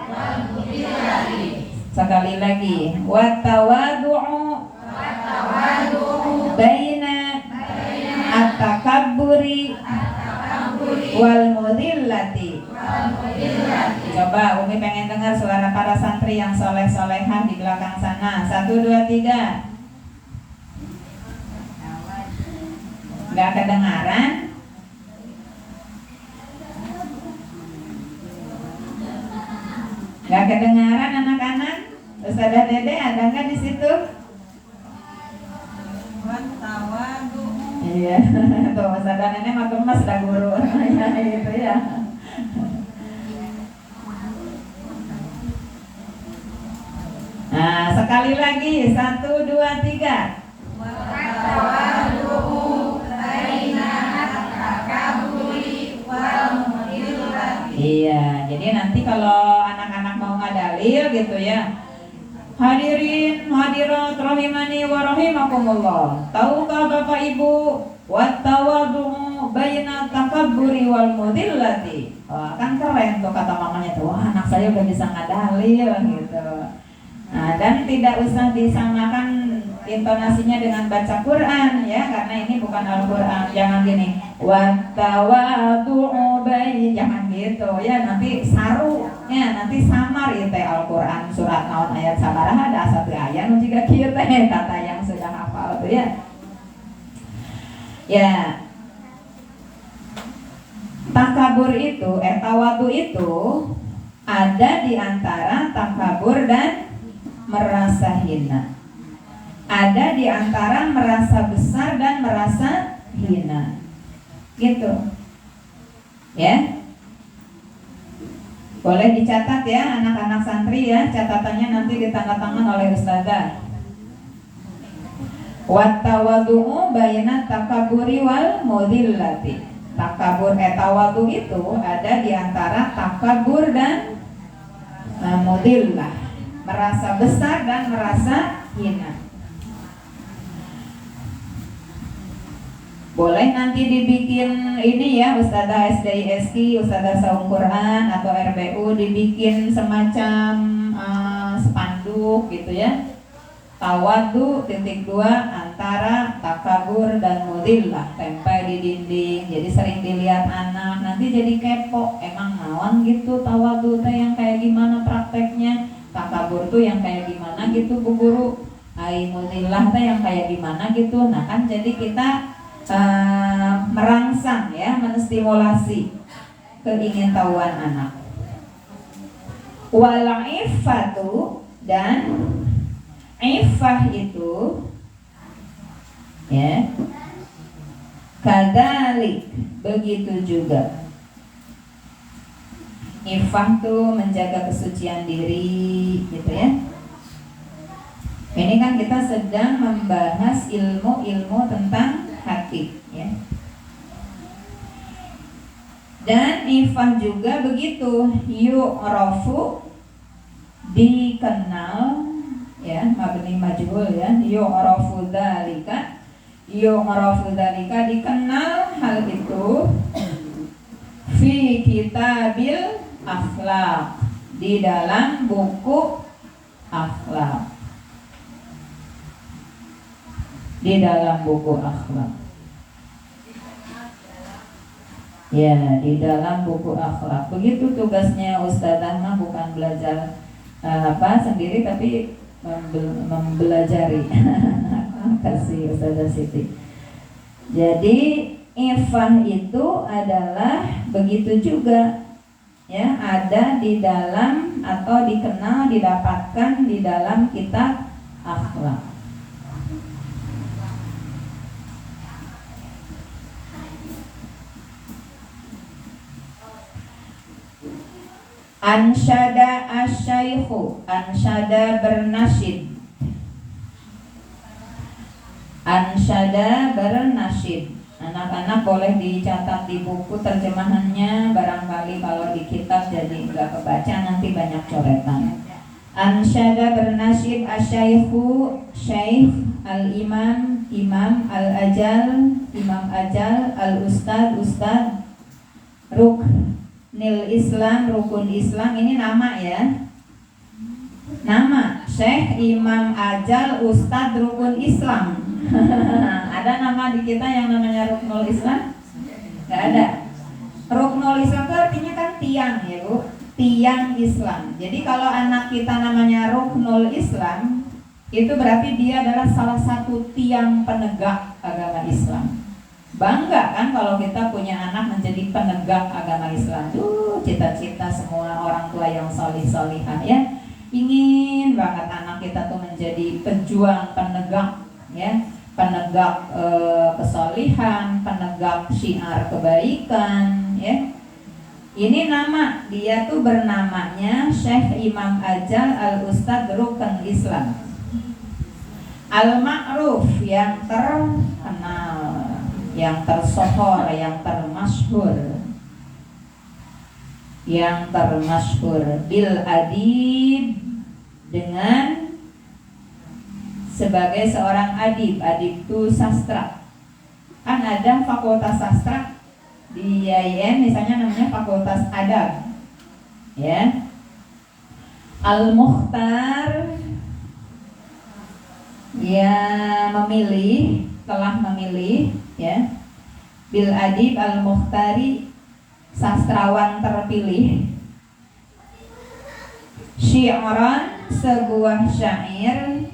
Sekali lagi, wa tawadhu'u baina at-takabburi wal mudillati. Coba Umi pengen dengar suara para santri yang soleh-solehah di belakang sana. 1, 2, 3. Gak kedengaran? Gak kedengaran anak-anak? Ustazah Dede ada nggak di situ? Iya, tuh Ustazah Nenek mah gemes dah guru. Ya gitu ya. Nah, sekali lagi 1, 2, 3. Iya, jadi nanti kalau anak-anak mau ngadalil gitu ya. Hadirin, hadirat rahimani wa rahimakumullah. Tahukah Bapak Ibu wat tawadhu baina takabburi wal mudillati? Wah, kan keren tuh kata mamanya tuh. Wah, anak saya udah bisa ngadalil gitu. Nah, dan tidak usah disamakan intonasinya dengan baca Quran ya, karena ini bukan Al-Quran. Jangan gini, wattawadhu bayi, jangan gitu ya, nanti sarunya nanti samar ya teh Al-Quran surat naon ayat sabaraha ada satu ayat juga kieu teh kata yang sudah hafal tuh ya. Ya. Takabur itu, tawadhu itu ada di antara takabur dan merasa hina. Ada di antara merasa besar dan merasa hina. Gitu. Ya. Boleh dicatat ya anak-anak santri ya, catatannya nanti ditandatangan oleh ustazah. Wat tawadhu baina takaburi wal mudillati. Takabur tawadhu itu ada di antara takabur dan mudillah, merasa besar dan merasa hina. Boleh nanti dibikin ini ya, Ustazah SDISI, Ustazah Saung Quran atau RBU dibikin semacam spanduk gitu ya. Tawadu titik 2 antara takabur dan mudillah, tempel di dinding. Jadi sering dilihat anak, nanti jadi kepo. Emang naon gitu tawadu teh yang kayak gimana prakteknya? Takabur tuh yang kayak gimana gitu Bu Guru? Ai mudillah teh yang kayak gimana gitu. Nah kan jadi kita merangsang ya, menstimulasi keingintahuan anak. Wal iffatu, dan iffah itu ya kadalik, begitu juga. Iffah tuh menjaga kesucian diri gitu ya. Ini kan kita sedang membahas ilmu-ilmu tentang hati ya. Dan iffah juga begitu, yu'rafu, dikenal ya, mabni majhul ya, yu'rafu dzalika, dikenal hal itu fi kitabil akhlaq, di dalam buku akhlak, di dalam buku akhlak ya, di dalam buku akhlak. Begitu tugasnya Ustazah mah, bukan belajar sendiri, tapi mempelajari. Kasih Ustazah Siti. Jadi iffah itu adalah begitu juga ya, ada di dalam atau dikenal, didapatkan di dalam kitab akhlak. Ansyada asyaikhu, ansyada bernasyid. Ansyada bernasyid. Anak-anak boleh dicatat di buku terjemahannya, barangkali kalau di kitab jadi enggak kebaca, nanti banyak coretan. Ansyada bernasyid asyaikhu, syaikh, al-imam, imam, al-ajal, imam ajal, al-ustad, ustad, ruknil Islam, rukun Islam. Ini nama ya, nama syekh, imam ajal, ustad, rukun Islam. Ada nama di kita yang namanya ruknul Islam? Gak ada. Ruknul Islam itu artinya kan tiang ya Bu, tiang Islam. Jadi kalau anak kita namanya ruknul Islam, itu berarti dia adalah salah satu tiang penegak agama Islam. Bangga kan kalau kita punya anak menjadi penegak agama Islam. Cita-cita semua orang tua yang solih-solihah ya, ingin banget anak kita tuh menjadi pejuang penegak ya, penegak kesolihan, penegak syiar kebaikan ya. Ini nama dia tuh bernamanya Syekh Imam Ajal Al-Ustad Rukun Islam Al-Ma'ruf, yang terkenal, yang tersohor, yang termasyhur, yang termasyhur bil adib, dengan sebagai seorang adib. Adib itu sastra. Kan ada fakultas sastra di IAIN misalnya, namanya fakultas adab ya. Al-Mukhtar, ya memilih, telah memilih ya, bil adib al-Mukhtari, sastrawan terpilih, syi'ran, sebuah syair,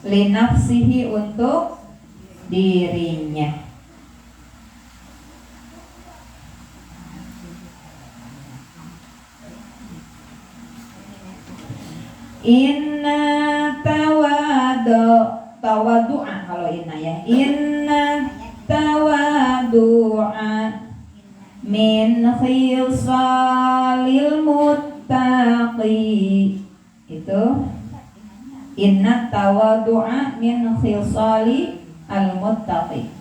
linafsihi, untuk dirinya. Inna tawadu'a, kalau inna ya, inna tawadu'a min khisalil muttaqi. Itu inna tawadu'a min khisali al-muttaqi.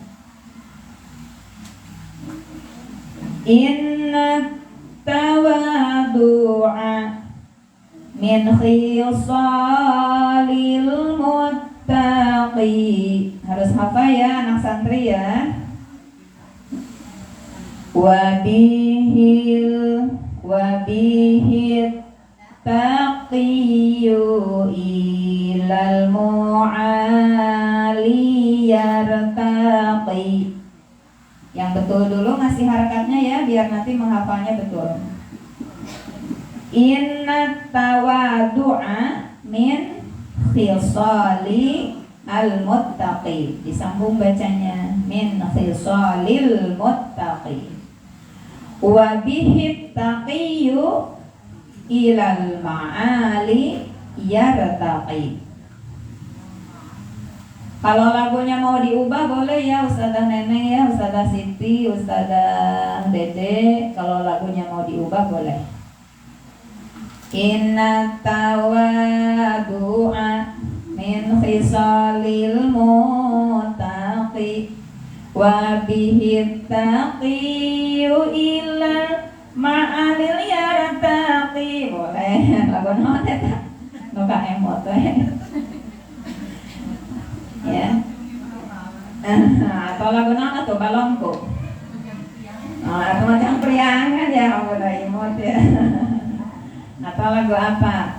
Inna tawadu'a min khisalil muttaqi. Harus hafal ya anak santri ya. Wabihit taqiyu ilal betul dulu ngasih harakatnya ya, biar nanti menghafalnya betul. Inna tawadu'a min khisali al-muttaqi. Disambung bacanya, min khisalil muttaqi. Wa bihi taqiyu ilal ma'ali yartaqi. Kalau lagunya mau diubah boleh ya Ustazah Neneng ya, Ustazah Siti, Ustazah Dede. Kalau lagunya mau diubah boleh. Inna tawadu'a min khisalil muttaqi wa bihi taqiyu ila ma'alil yartaqi. Boleh lagu naon eta? Nu ka emot we. Ya. Atau lagu naon atuh balongku. Atau macam priangan ya, udah imut ya. Atau lagu apa?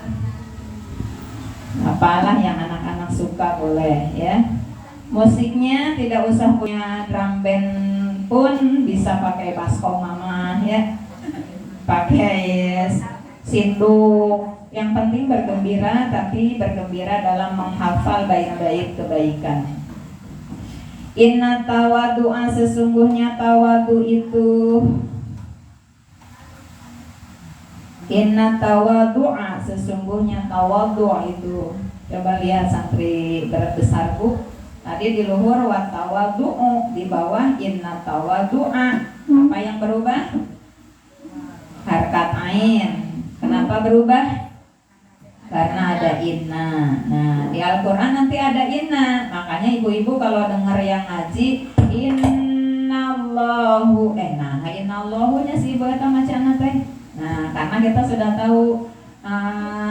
Apalah yang anak-anak suka boleh ya. Musiknya tidak usah punya drum band pun, bisa pakai baskom mama ya. Pakai sinduk. Yang penting bergembira, tapi bergembira dalam menghafal bait-bait kebaikan. Inna tawadu'a, sesungguhnya tawadu itu. Inna tawadu'a, sesungguhnya tawadu' itu. Coba lihat santri besarku. Tadi di luhur wa tawadu'u, di bawah inna tawadu'a. Apa yang berubah? Harkat ain. Kenapa berubah? Karena ada inna. Nah, di Al-Quran nanti ada inna. Makanya ibu-ibu kalau dengar yang ngaji innallahu, innallahu-nya si ibu eta macana teh. Nah, karena kita sudah tahu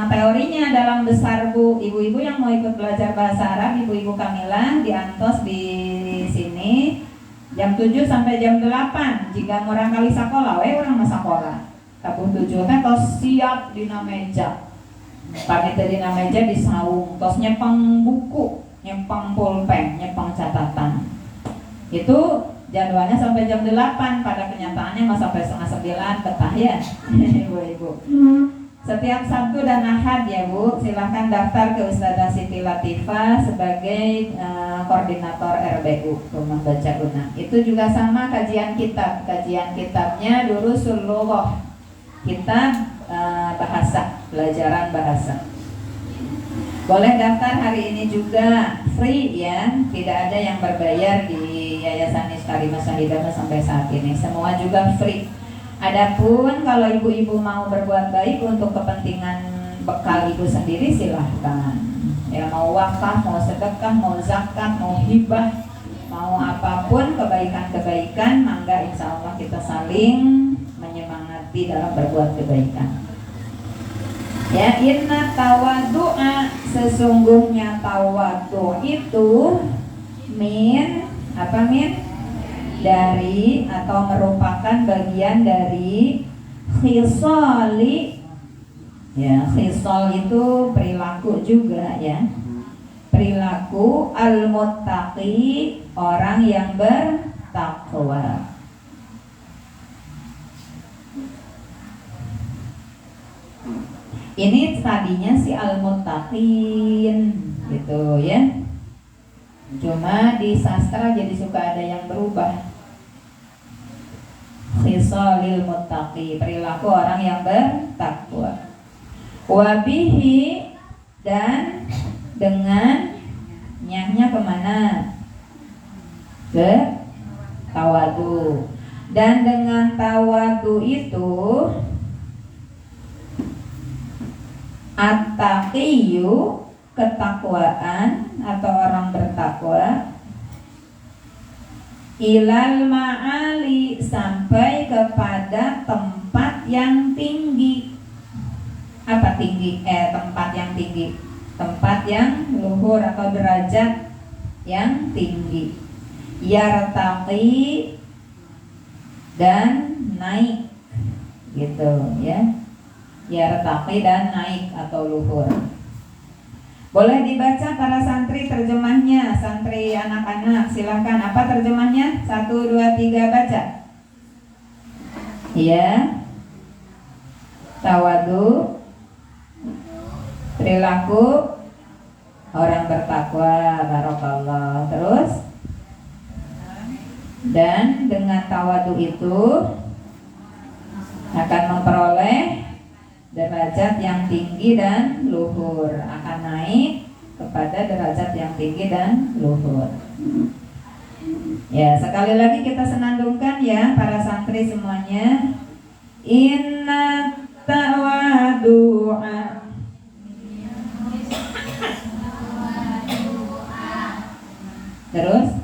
teorinya dalam besar Bu. Ibu-ibu yang mau ikut belajar bahasa Arab, ibu-ibu Kamila di Antos di sini jam 7 sampai jam 8. Jika orang kali sakola, orang masa sekolah. Tahun 7 teh tos siap dina meja. Pagi tadi meja di saung, tos nyepang buku, nyepang pulpen, nyepang catatan. Itu jadwalnya sampai jam 8. Pada kenyataannya mah sampai setengah 9 betah ya ibu-ibu. Setiap Sabtu dan Ahad ya Bu, silahkan daftar ke Ustazah Siti Latifah sebagai koordinator RBU Rumah Baca Guna. Itu juga sama kajian kitab. Kajian kitabnya Durusul Lughah, kitab bahasa, pelajaran bahasa. Boleh daftar hari ini juga, free ya, tidak ada yang berbayar di Yayasan Karimah Sahidah sampai saat ini, semua juga free. Adapun kalau ibu-ibu mau berbuat baik untuk kepentingan bekal ibu sendiri silahkan. Ya mau wakaf, mau sedekah, mau zakat, mau hibah, mau apapun kebaikan-kebaikan, mangga insya Allah kita saling menyemangati dalam berbuat kebaikan. Ya, inna tawadu'a, sesungguhnya tawadu itu min apa min? Dari atau merupakan bagian dari khisali. Ya, khisal itu perilaku juga ya. Perilaku al-muttaqi, orang yang bertakwa. Ini tadinya si al-muttaqin gitu ya. Cuma di sastra jadi suka ada yang berubah. Khisalil muttaqi, perilaku orang yang bertakwa. Wabihi, dan dengan nyahnya kemana? Ke tawadu. Dan dengan tawadu itu at-taqiyu, ketakwaan atau orang bertakwa, ilal ma'ali, sampai kepada tempat yang tinggi. Apa tinggi? Tempat yang tinggi, tempat yang luhur atau derajat yang tinggi. Yartaqi, dan naik gitu ya. Yartaqi, dan naik atau luhur. Boleh dibaca para santri terjemahnya, santri anak-anak silahkan. Apa terjemahnya? 1, 2, 3 baca. Iya. Tawadu, perilaku orang bertakwa, barokallah. Terus, dan dengan tawadu itu akan memperoleh derajat yang tinggi dan luhur, akan naik kepada derajat yang tinggi dan luhur. Ya, sekali lagi kita senandungkan ya para santri semuanya. Inna tawadu'a. Terus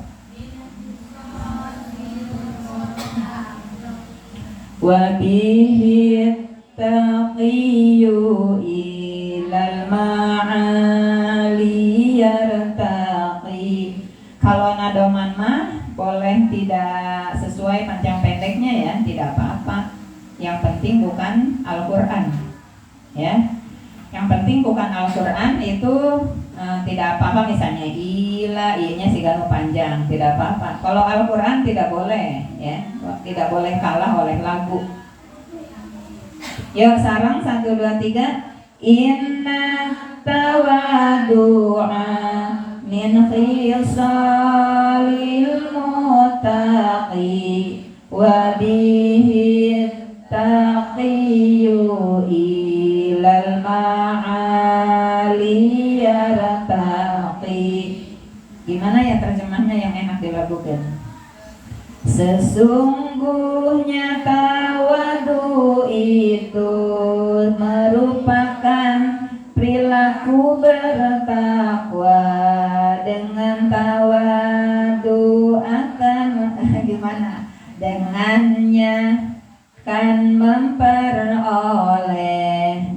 wa bihi taqiyu ilal ma'ali yartaqi. Kalau nadoman mah boleh tidak sesuai panjang pendeknya ya, tidak apa-apa. Yang penting bukan Al-Quran ya. Yang penting bukan Al-Quran itu tidak apa-apa, misalnya ila, i-nya sigano panjang, tidak apa-apa. Kalau Al-Quran tidak boleh ya, tidak boleh kalah oleh lagu. Yuk sarang 1, 2, 3. Inna tawadu'a min khisalil muttaqi wa bihi taqiyu ilal ma'ali yartaqi. Gimana ya terjemahnya yang enak dilakukan? Sesungguhnya tawadu itu merupakan perilaku bertakwa. Dengan tawadu akan gimana? Dengannya kan memperoleh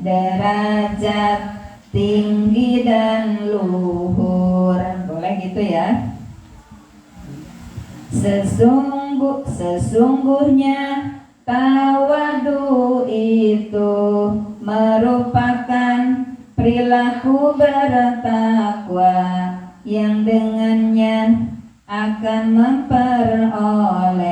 derajat tinggi dan luhur. Boleh gitu ya? Sesungguhnya tawadu itu merupakan perilaku bertakwa yang dengannya akan memperoleh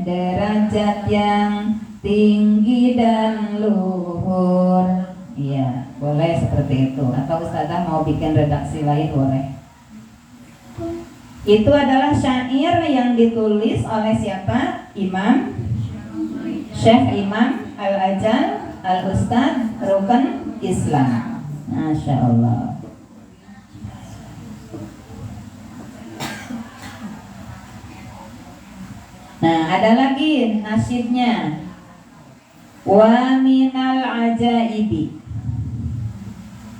derajat yang tinggi dan luhur. Iya, boleh seperti itu. Atau Ustazah mau bikin redaksi lain boleh. Itu adalah syair yang ditulis oleh siapa? Imam Syekh Imam Al-Ajal Al-Ustadz Rukun Islam. Masya Allah. Nah, ada lagi nasyidnya. Wa minal ajaibi.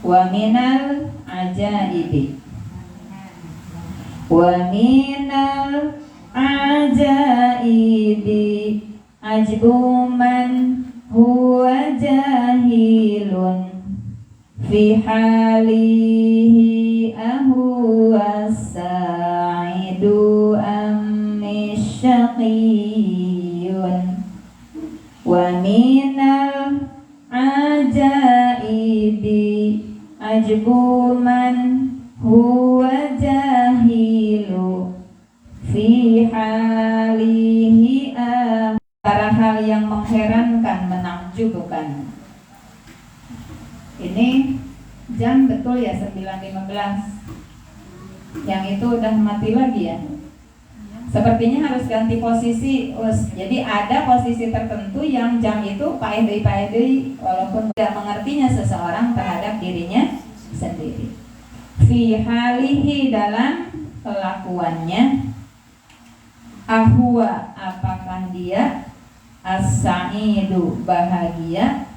Wa minal ajaibi. Wa minal ajaibi ajbuman huwa jahilun fi halihi ahuwa sa'idu ammi syaqiyun. Wa minal ajaibi ajbuman huwa jahilu fi halihi. Antara hal yang mengherankan, menakjubkan. Ini jam betul ya 9.15. Yang itu udah mati lagi ya. Sepertinya harus ganti posisi. Jadi ada posisi tertentu yang jam itu paedei walaupun tidak mengertinya seseorang terhadap dirinya sendiri. Fi halihi dalam kelakuannya, ahwa apakah dia, as-sa'idu bahagia,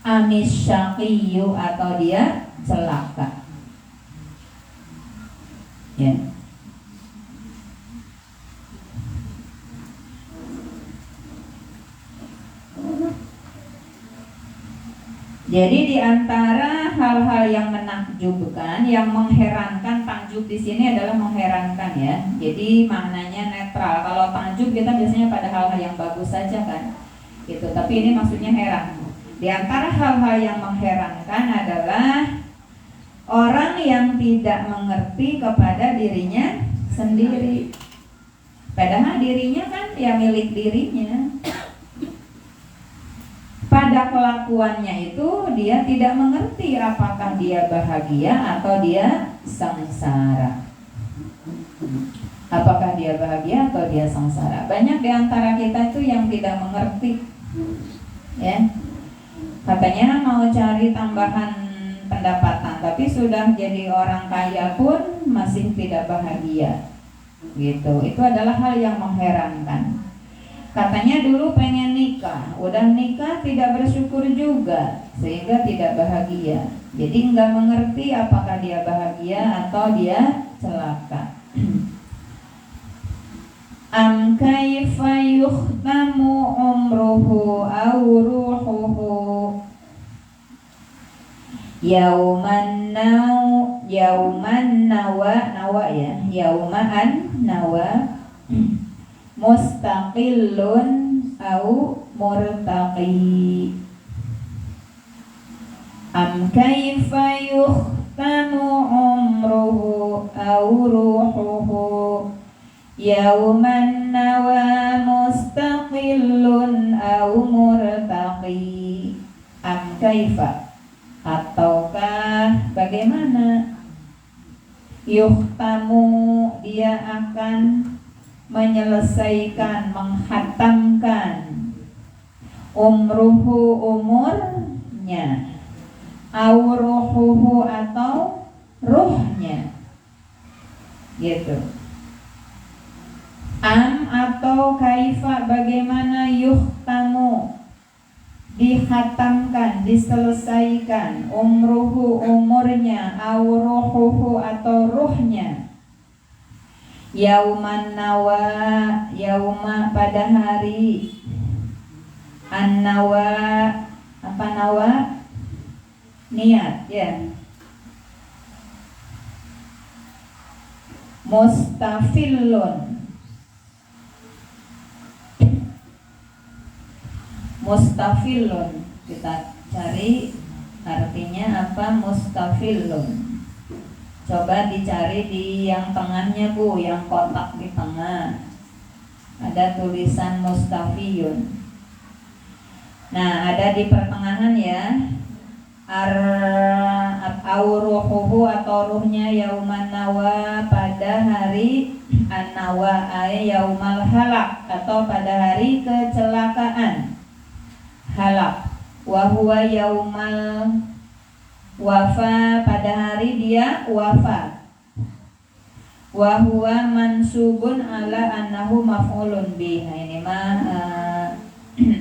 amis syaqiyu atau dia celaka. Ya. Jadi di antara hal-hal yang menakjubkan, yang mengherankan, takjub di sini adalah mengherankan ya. Jadi maknanya netral. Kalau takjub kita biasanya pada hal-hal yang bagus saja kan, gitu. Tapi ini maksudnya heran. Di antara hal-hal yang mengherankan adalah Orang yang tidak mengerti kepada dirinya sendiri. Padahal dirinya kan ya milik dirinya. Pada kelakuannya itu dia tidak mengerti apakah dia bahagia atau dia sengsara. Apakah dia bahagia atau dia sengsara. Banyak di antara kita itu yang tidak mengerti. Ya. Katanya mau cari tambahan pendapatan, tapi sudah jadi orang kaya pun masih tidak bahagia. Gitu. Itu adalah hal yang mengherankan. Katanya dulu pengen nikah, udah nikah tidak bersyukur juga, sehingga tidak bahagia. Jadi nggak mengerti apakah dia bahagia atau dia celaka. Am kaifa yuhtamu umruhu aw ruhuhu yauman nawa ya, yauman nawa mustaqillun au murtaqi. Am kaifa yuhtamu umruhu au ruhuhu yauman nawa mustaqillun au murtaqi. Am kaifa, ataukah bagaimana, yuhtamu dia akan menyelesaikan, menghatamkan, umruhu umurnya, auruhuhu atau ruhnya, gitu. Am atau kaifa bagaimana, yuhtamu dihatamkan, diselesaikan, umruhu umurnya, auruhuhu atau ruhnya, yauman nawa yauma pada hari, an nawa apa nawa, niat ya, mustafillun, mustafilun, kita cari artinya apa mustafilun. Coba dicari di yang tengahnya Bu, yang kotak di tengah ada tulisan mustafiyun. Nah ada di pertengahan ya, auruhuhu atau ruhnya yauman nawa pada hari an-nawa ay yaumal halak atau pada hari kecelakaan. Halak wa huwa yaumal wafa pada hari dia wafat. Wa huwa mansubun ala annahu maf'ulun bih. Nah ini mah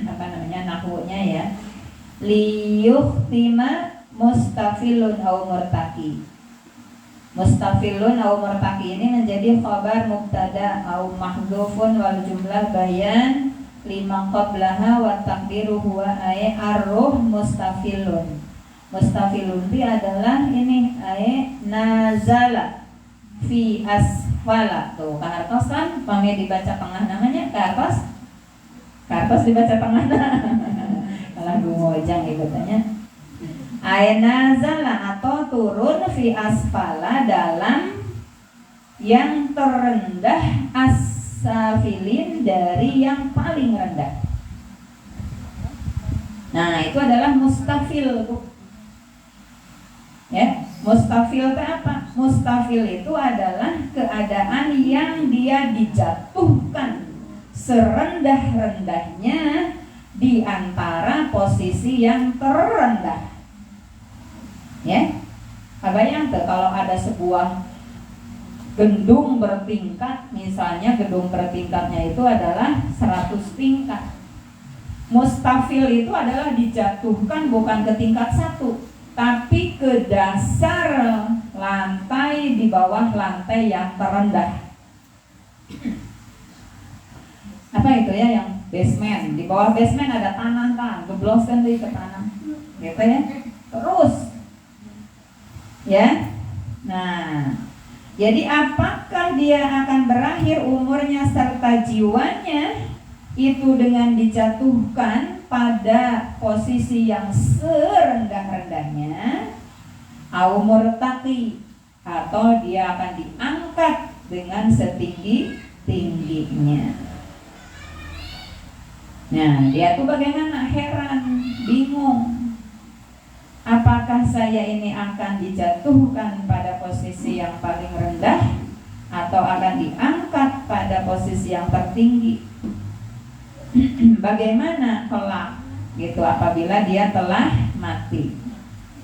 apa namanya nahwunya ya. Liyuhtima mustafilun au murtaqi. Mustafilun au murtaqi ini menjadi khabar mubtada au mahdhufun wal jumlah bayan lima qablaha wa taqdiru huwa ay arruh mustafilun. Mustafilun itu adalah ini ay nazala fi asfala. Tuh kartos kan pamit dibaca tengah namanya kartos. Kartos dibaca tengah. Kalau gumojang ikutnya. Ay nazala atau turun fi asfala dalam yang terendah asfilin dari yang paling rendah. Nah itu adalah mustafil. Ya, mustafil itu apa? Mustafil itu adalah keadaan yang dia dijatuhkan serendah-rendahnya di antara posisi yang terendah. Ya, bayang tuh kalau ada sebuah gedung bertingkat, misalnya gedung bertingkatnya itu adalah 100 tingkat. Mustafil itu adalah dijatuhkan bukan ke tingkat 1, tapi ke dasar lantai di bawah lantai yang terendah. Apa itu ya yang basement? Di bawah basement ada tanah kan, gebloskan deh ke tanah, gitu ya. Terus, ya. Nah, jadi apakah dia akan berakhir umurnya serta jiwanya itu dengan dijatuhkan pada posisi yang serendah-rendahnya, au murtaqi, atau dia akan diangkat dengan setinggi-tingginya. Nah, dia tuh bagaimana? Heran, bingung. Apakah saya ini akan dijatuhkan pada posisi yang paling rendah atau akan diangkat pada posisi yang tertinggi? Bagaimana kelak gitu apabila dia telah mati?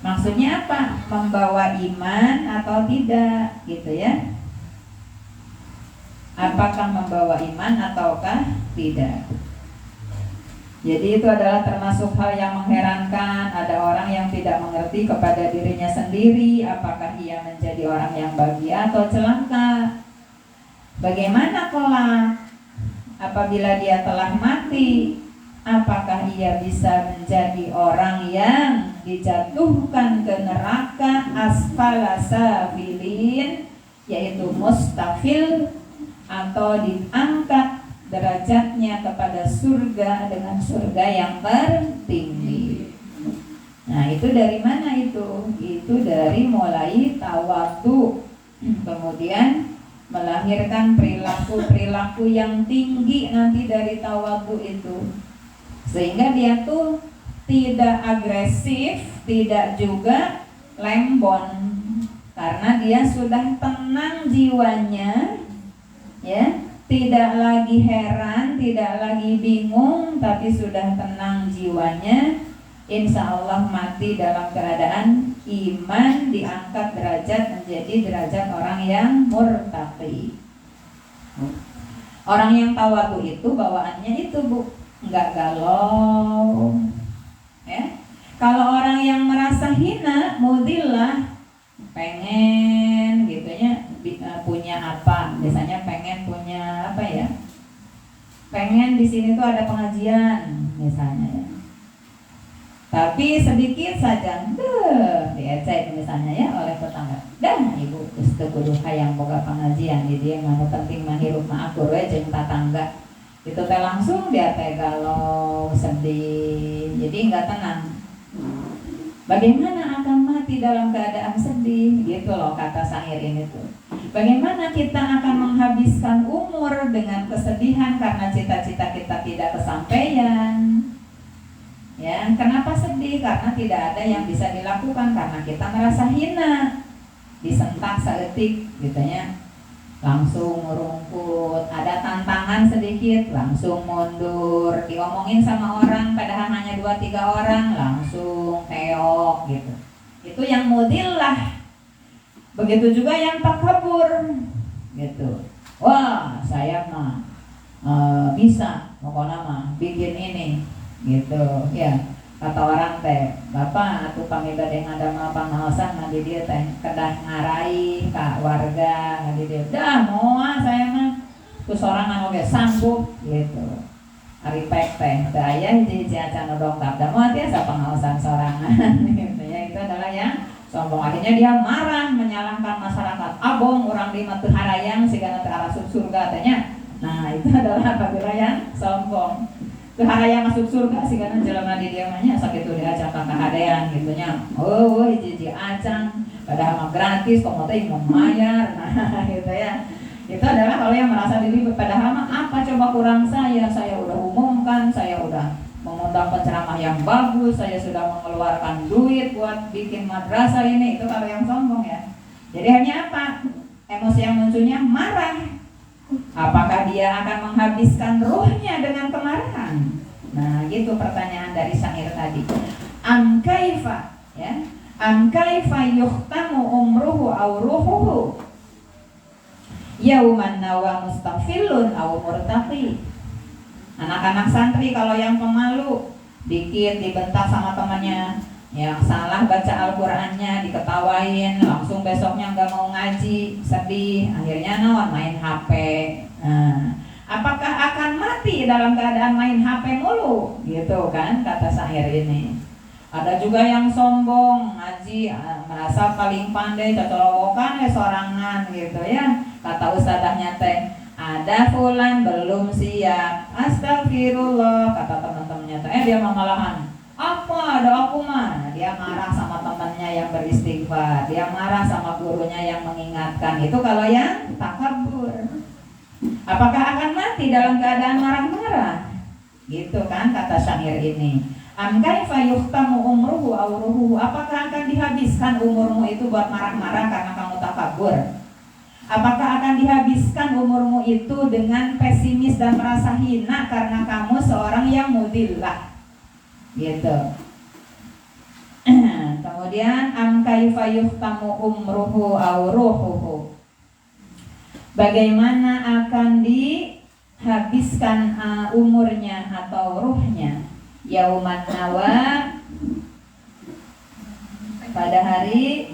Maksudnya apa? Membawa iman atau tidak gitu ya? Apakah membawa iman ataukah tidak? Jadi itu adalah termasuk hal yang mengherankan. Ada orang yang tidak mengerti kepada dirinya sendiri, apakah ia menjadi orang yang bahagia atau celaka. Bagaimana kelak apabila dia telah mati? Apakah ia bisa menjadi orang yang dijatuhkan ke neraka asfala safilin, yaitu mustafil, atau diangkat derajatnya kepada surga dengan surga yang tertinggi? Nah, itu dari mana itu? Itu dari mulai tawadu, kemudian melahirkan perilaku-perilaku yang tinggi nanti dari tawadu itu, sehingga dia tuh tidak agresif, tidak juga lembon, karena dia sudah tenang jiwanya, ya. Tidak lagi heran, tidak lagi bingung, tapi sudah tenang jiwanya. Insya Allah mati dalam keadaan iman, diangkat derajat menjadi derajat orang yang murtaqi. Orang yang tawadu itu bawaannya itu Bu, nggak galau, ya. Kalau orang yang merasa hina, mudillah, pengen gitunya punya apa? Biasanya pengen punya apa ya? Pengen di sini tuh ada pengajian misalnya ya. Tapi sedikit saja, diecek misalnya ya oleh tetangga. Dan ibu Gusti kudu hayang boga pengajian di dia mah penting mah hirup mah akur we jeung tetangga. Itu teh langsung dia teh galau, sedih. Jadi enggak tenang. Bagaimana akan mati dalam keadaan sedih? Gitu loh kata syair ini tuh. Bagaimana kita akan menghabiskan umur dengan kesedihan karena cita-cita kita tidak kesampaian? Ya, kenapa sedih? Karena tidak ada yang bisa dilakukan, karena kita merasa hina. Disentak seetik gitu ya, langsung merungkut. Ada tantangan sedikit, langsung mundur. Diomongin sama orang padahal hanya 2-3 orang, langsung keok gitu. Itu yang mudillah. Begitu juga yang takabur gitu. Wah, saya mah bisa pokoknya mah bikin ini gitu ya. Kata orang teh, Bapak atuh pami bade ngadamel pangaosan ngadi dieu teh kedah ngarai ka warga ngadi dieu. Dah moal saya mah ku sorangan oge sanggup gitu. Ari pek teh teu aya hiji-hiji acan dongkap da moal tiasa pangaosan sorangan gitu ya. Itu adalah yang sombong. Akhirnya dia marah, menyalahkan masyarakat. Abong orang di matu harayang sehingga nanti arah surga tanya. Nah, itu adalah apabila yang sombong. Harayang masuk surga sehingga nanti jelema di dia mah sakit itu diajak ka kahadean gitu nya. Oh, hiji-hiji acan padahal mah gratis, komo teh mau mayar. Nah, gitu ya. Itu adalah kalau yang merasa diri padahal mah apa coba kurang saya udah umumkan, saya udah mengundang penceramah yang bagus, saya sudah mengeluarkan duit buat bikin madrasah ini. Itu kalau yang sombong ya. Jadi hanya apa? Emosi yang munculnya marah. Apakah dia akan menghabiskan ruhnya dengan kemarahan? Nah, gitu pertanyaan dari syair tadi. Am kaifa, ya? Am kaifa yuhtamu umruhu aw ruhuhu? Yauman nawa mustafilun aw murtaqi. Anak-anak santri kalau yang pemalu dikit dibentak sama temannya, yang salah baca Al-Qur'annya diketawain, langsung besoknya nggak mau ngaji, sedih, akhirnya nawan main HP. Nah, apakah akan mati dalam keadaan main HP mulu? Gitu kan kata syair ini. Ada juga yang sombong ngaji, merasa paling pandai, cocolowokan sorangan gitu ya. Kata ustadzahnya teh, ada fulan belum siap, astagfirullah, kata teman-temannya teh, dia malahan, apa ada aku mah, dia marah sama temannya yang beristighfar, dia marah sama gurunya yang mengingatkan. Itu kalau yang takabur. Apakah akan mati dalam keadaan marah-marah? Gitu kan kata syair ini. Am kaifa yuhtamu umruhu aw ruhuhu? Apakah akan dihabiskan umurmu itu buat marah-marah karena kamu takabur? Apakah akan dihabiskan umurmu itu dengan pesimis dan merasa hina karena kamu seorang yang mudillah? Gitu. Kemudian am kaifa yuhtamu umruhu aw ruhuhu? Bagaimana akan dihabiskan umurnya atau ruhnya? Yauman nawa, pada hari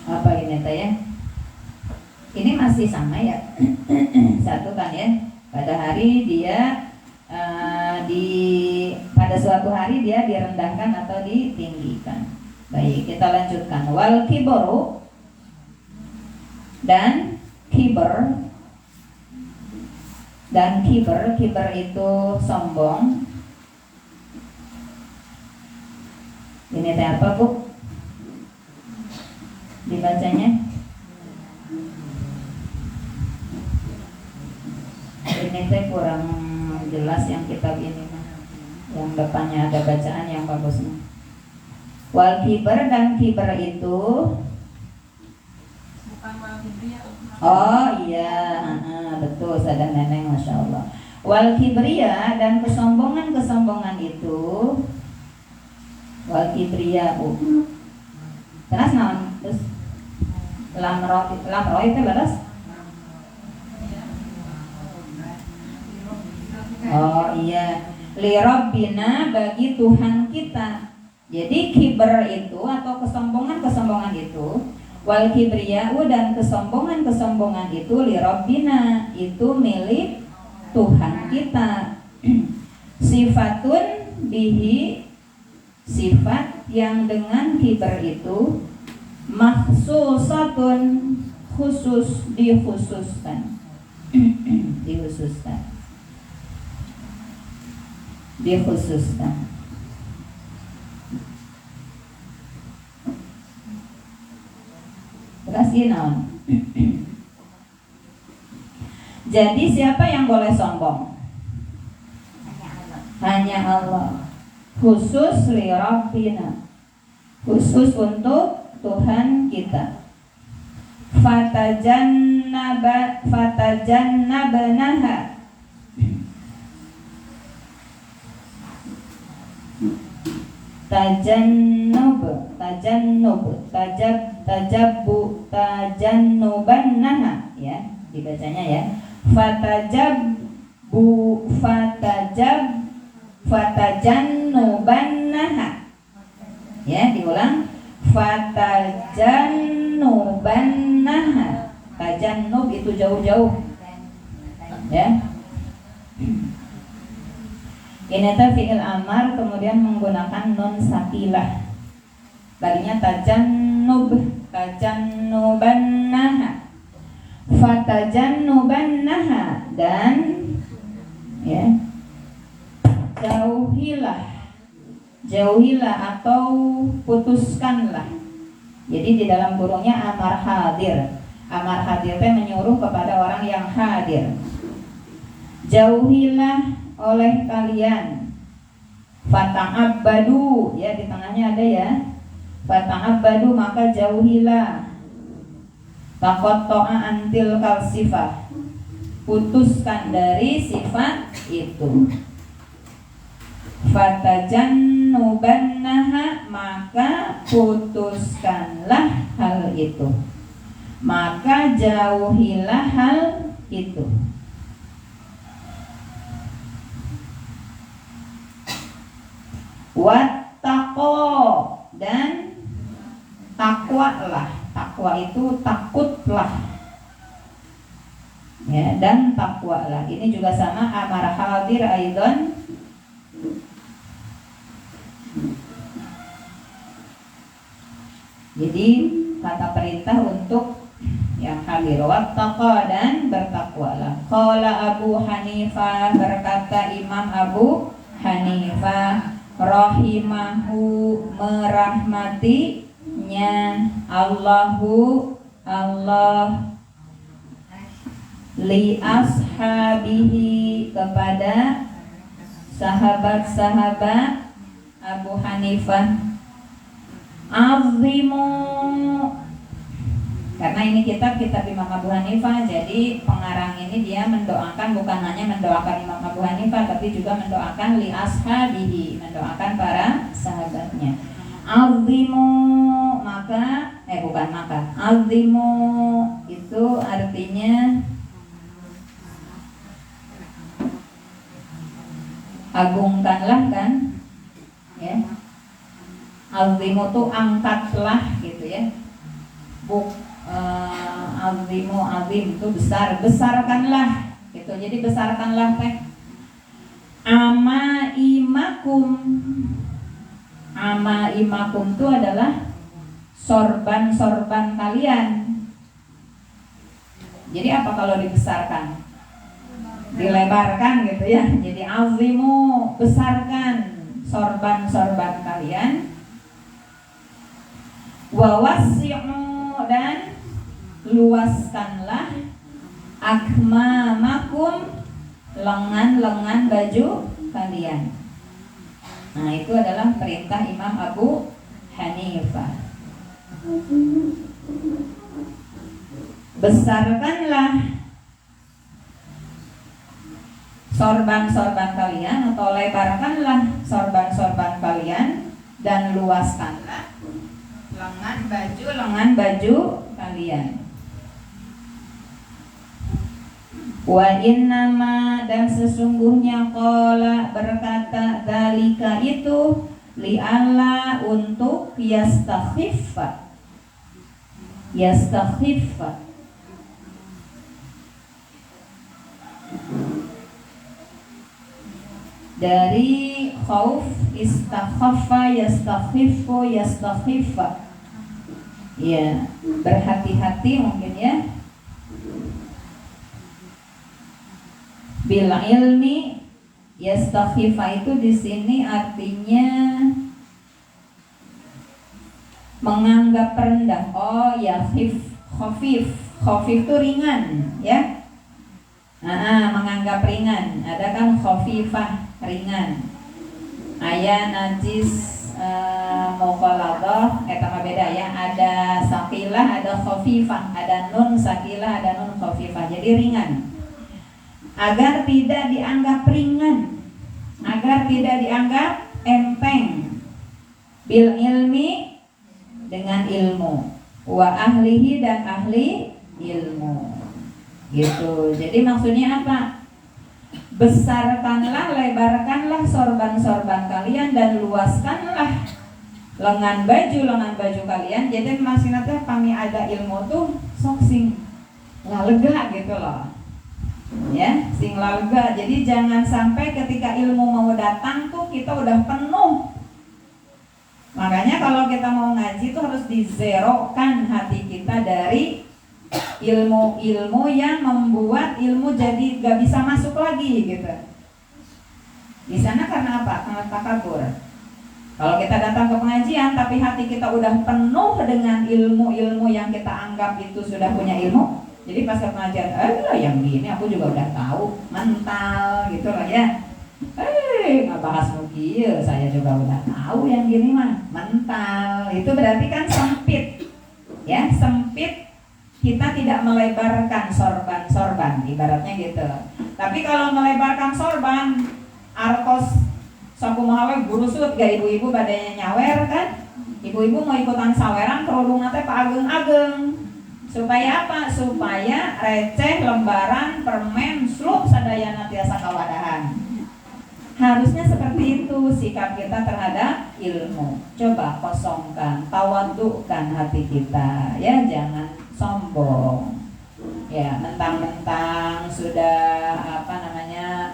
apa ini teh ya? Ini masih sama ya. Satu kan ya. Pada hari dia pada suatu hari dia direndahkan atau ditinggikan. Baik, kita lanjutkan. Wal kibaru, dan kibar itu sombong. Ini teh apa, Bu? Dibacanya. Ini teh kurang jelas yang kitab ini mah. Yang depannya ada bacaan yang bagus mah. Wal kibar, dan kibar itu oh iya, betul, sadar neneng, masya Allah. Wal kibriya, dan kesombongan itu, wal kibriya terus naon terus lamro itu leres. Oh iya, li rabbina, bagi Tuhan kita. Jadi kiber itu atau kesombongan itu, wal kibriya'u, dan kesombongan itu li rabbina, itu milik Tuhan kita. Sifatun bihi, sifat yang dengan kiber itu, makhsusatun, khusus, dikhususkan. Terus naon? Jadi siapa yang boleh sombong? Hanya Allah. Khusus li rabbina, khusus untuk Tuhan kita. Fatajannabnaha, tajannubannaha, ya dibacanya ya. Fatajannubannaha, ya diulang. Fatajannubannaha, tajannub itu jauh-jauh, ya. Ini teh fi'il amar kemudian menggunakan nun sakilah. Tadinya tajannubannaha, fatajannubannaha, dan ya jauhilah atau putuskanlah. Jadi di dalam burungnya amar hadir. Amar hadir teh menyuruh kepada orang yang hadir. Jauhilah oleh kalian. Fata'abbadu, ya di tengahnya ada ya. Fata'abbadu, maka jauhilah. Taqatta'a antil kalsifah, putuskan dari sifat itu. Fatajannubannaha, maka putuskanlah hal itu, maka jauhilah hal itu. Wattaqo, dan takwalah. Takwa itu takutlah, ya, dan takwalah. Ini juga sama, amar hadir aidon. Jadi kata perintah untuk yang hadir, wattaqa dan bertakwalah. Qala Abu Hanifah, berkata Imam Abu Hanifah rahimahu, merahmatinya Allahu Allah, li ashabihi, kepada sahabat-sahabat Abu Hanifah, azimu, karena ini kitab Imam Abu Hanifah, jadi pengarang ini dia mendoakan, bukan hanya mendoakan Imam Abu Hanifah, tapi juga mendoakan li ashabihi, mendoakan para sahabatnya. Azimu, azimu itu artinya agungkanlah kan, ya. Azimu tuh angkatlah gitu ya. Azimu, azim itu besar, besarkanlah gitu. Jadi besarkanlah teh. Ama imakum itu adalah sorban kalian. Jadi apa kalau dibesarkan? Dilebarkan gitu ya. Jadi azimu, besarkan sorban kalian. Wa wasi'u, dan luaskanlah akmamakum, lengan-lengan baju kalian. Nah, itu adalah perintah Imam Abu Hanifah. Besarkanlah sorban kalian, atau lebarkanlah sorban kalian, dan luaskanlah lengan baju kalian. Wa innama, dan sesungguhnya qala, berkata dalika itu, li'alla, untuk yastakhiffa. Dari khauf, istakhaffa, yastakhiffa. Ya, berhati-hati mungkin ya. Bil ilmi, yastakhiffa itu di sini artinya menganggap rendah. Oh ya, khafif itu ringan ya. Menganggap ringan. Ada kan khafifah, ringan. Aya najis, mughaladah, mah beda ya. Ada saqilah, ada khafifah, ada nun saqilah, ada nun khafifah. Jadi ringan. Agar tidak dianggap ringan, agar tidak dianggap enteng. Bil ilmi, dengan ilmu. Wa ahlihi, dan ahli ilmu. Gitu. Jadi maksudnya apa? Besarkanlah, lebarkanlah sorban kalian, dan luaskanlah lengan baju kalian. Jadi maksudnya kami ada ilmu tuh sok sing lega gitu loh. Ya, sing lega. Jadi jangan sampai ketika ilmu mau datang tuh kita udah penuh. Makanya kalau kita mau ngaji tuh harus dizerokan hati kita dari ilmu-ilmu yang membuat ilmu jadi gak bisa masuk lagi gitu. Di sana karena apa? Karena takabur. Kalau kita datang ke pengajian tapi hati kita udah penuh dengan ilmu-ilmu yang kita anggap itu sudah punya ilmu, jadi pas ke pengajian, yang gini aku juga udah tahu, mental gitu lah ya. Nggak bahas mungkin, saya juga udah tahu yang gini mah mental. Itu berarti kan sempit, ya sempit. Kita tidak melebarkan sorban, ibaratnya gitu. Tapi kalau melebarkan sorban, artos saku mahawe gurusut gak ibu-ibu badannya nyawer kan? Ibu-ibu mau ikutan saweran kerudung nate pak ageng-ageng. Supaya apa? Supaya receh, lembaran, permen, slup sadayana tiasa kawadahan. Harusnya seperti itu sikap kita terhadap ilmu. Coba kosongkan, tawadukkan hati kita, ya jangan sombong. Ya, mentang-mentang sudah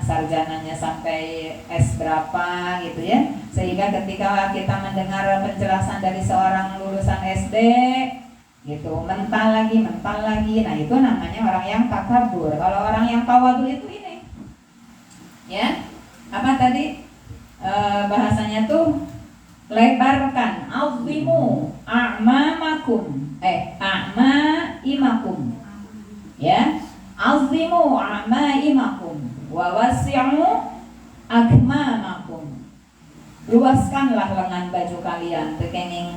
sarjananya sampai S berapa gitu ya. Sehingga ketika kita mendengar penjelasan dari seorang lulusan SD, gitu, mental lagi. Nah itu namanya orang yang takabur. Kalau orang yang tawadu itu ini, ya apa tadi bahasanya tuh lebarkan, azimu a'maimakum, ya, azimu a'maimakum wa wasi'u akmamakum. Luaskanlah lengan baju kalian, tekenging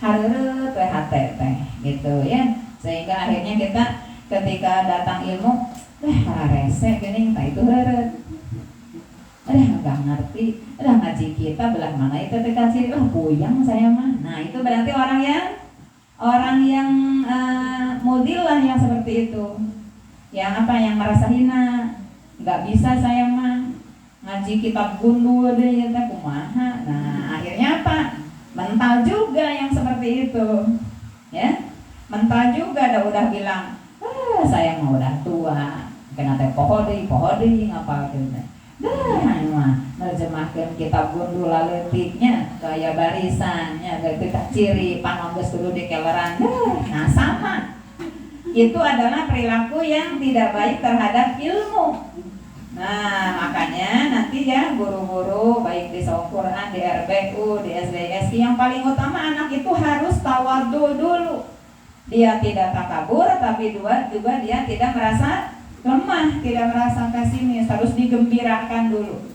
hareureut we hate teh gitu ya. Sehingga akhirnya kita ketika datang ilmu rese geuning tah itu hareureut. Nggak ngerti, ngaji kita belah mana itu teka ciri puyang saya mah. Nah itu berarti orang yang mudillah yang seperti itu, yang merasa hina, nggak bisa saya mah ngaji kitab gundul deh ya kumaha. Nah akhirnya apa? Mental juga yang seperti itu, ya. Mental juga udah bilang, saya mah udah tua, kena teh poho deui ngapal teh. Mah nerjemahkeun kitab gundul leutiknya gaya barisannya gaya ciri panonggeus kudu dikeleran. Nah sama. Itu adalah perilaku yang tidak baik terhadap ilmu. Nah, makanya nanti ya guru-guru baik di Saung Quran, di RBU, di SDSI yang paling utama anak itu harus tawadhu dulu. Dia tidak takabur, tapi juga dia tidak merasa lemah, tidak merasa pesimis, harus digembirakan dulu.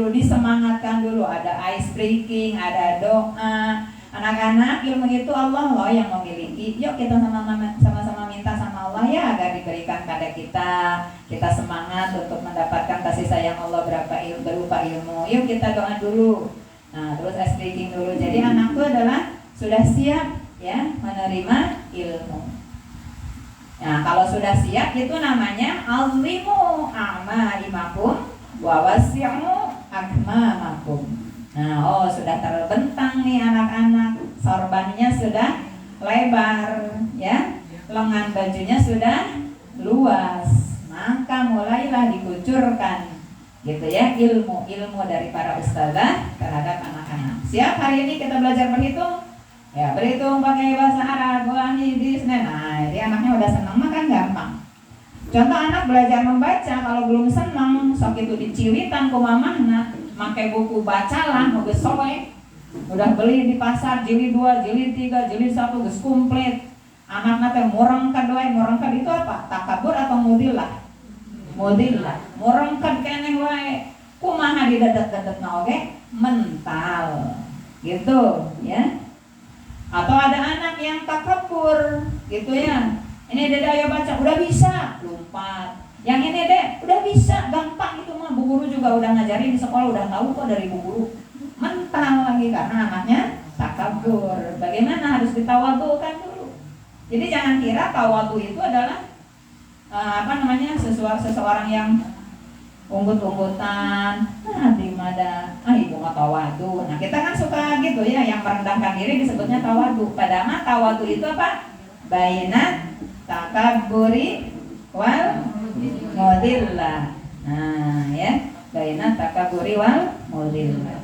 Disemangatkan dulu, ada ice breaking, ada doa. Anak-anak, ilmu itu Allah loh yang memiliki. Yuk kita sama-sama minta sama Allah ya agar diberikan pada kita. Kita semangat untuk mendapatkan kasih sayang Allah berupa ilmu. Yuk kita doa dulu. Nah, terus ice breaking dulu. Jadi anakku adalah sudah siap ya menerima ilmu. Nah, kalau sudah siap itu namanya azimu a'maimakum wa wasi'u akmamakum. Nah, sudah terbentang nih anak-anak, sorbannya sudah lebar, ya, lengan bajunya sudah luas, maka mulailah dikucurkan, gitu ya, ilmu dari para ustazah terhadap anak-anak. Siap hari ini kita belajar berhitung? Ya, berhitung pakai bahasa Arab, nah, jadi anaknya udah senang, makan gampang. Contoh anak belajar membaca, kalau belum senang, sok itu diciwitan ku mamahna, pakai buku bacalah, mau soe, udah beli di pasar, jilid 2, jilid 3, jilid 1, geus komplit. Anakna teh murengked itu apa? Takabur atau mudillah? Mudillah, murengked keneh wae. Kumaha didadet-dadetna oge? Mental. Gitu, ya. Atau ada anak yang takabur, gitu ya. Ini dede ayo baca, udah bisa, lompat. Yang ini deh, udah bisa, gampang itu mah. Bu guru juga udah ngajarin di sekolah, udah tahu kok dari bu guru. Mental lagi karena anaknya takabur. Bagaimana harus ditawadhukan dulu. Jadi jangan kira tawadhu itu adalah seseorang yang unggut-unggutan. Di mana ibu nggak tawadhu. Nah kita kan suka gitu ya, yang merendahkan diri disebutnya tawadhu. Padahal tawadhu itu apa? Bainat takaburi wal mudillah. Nah ya, bainat takaburi wal mudillah.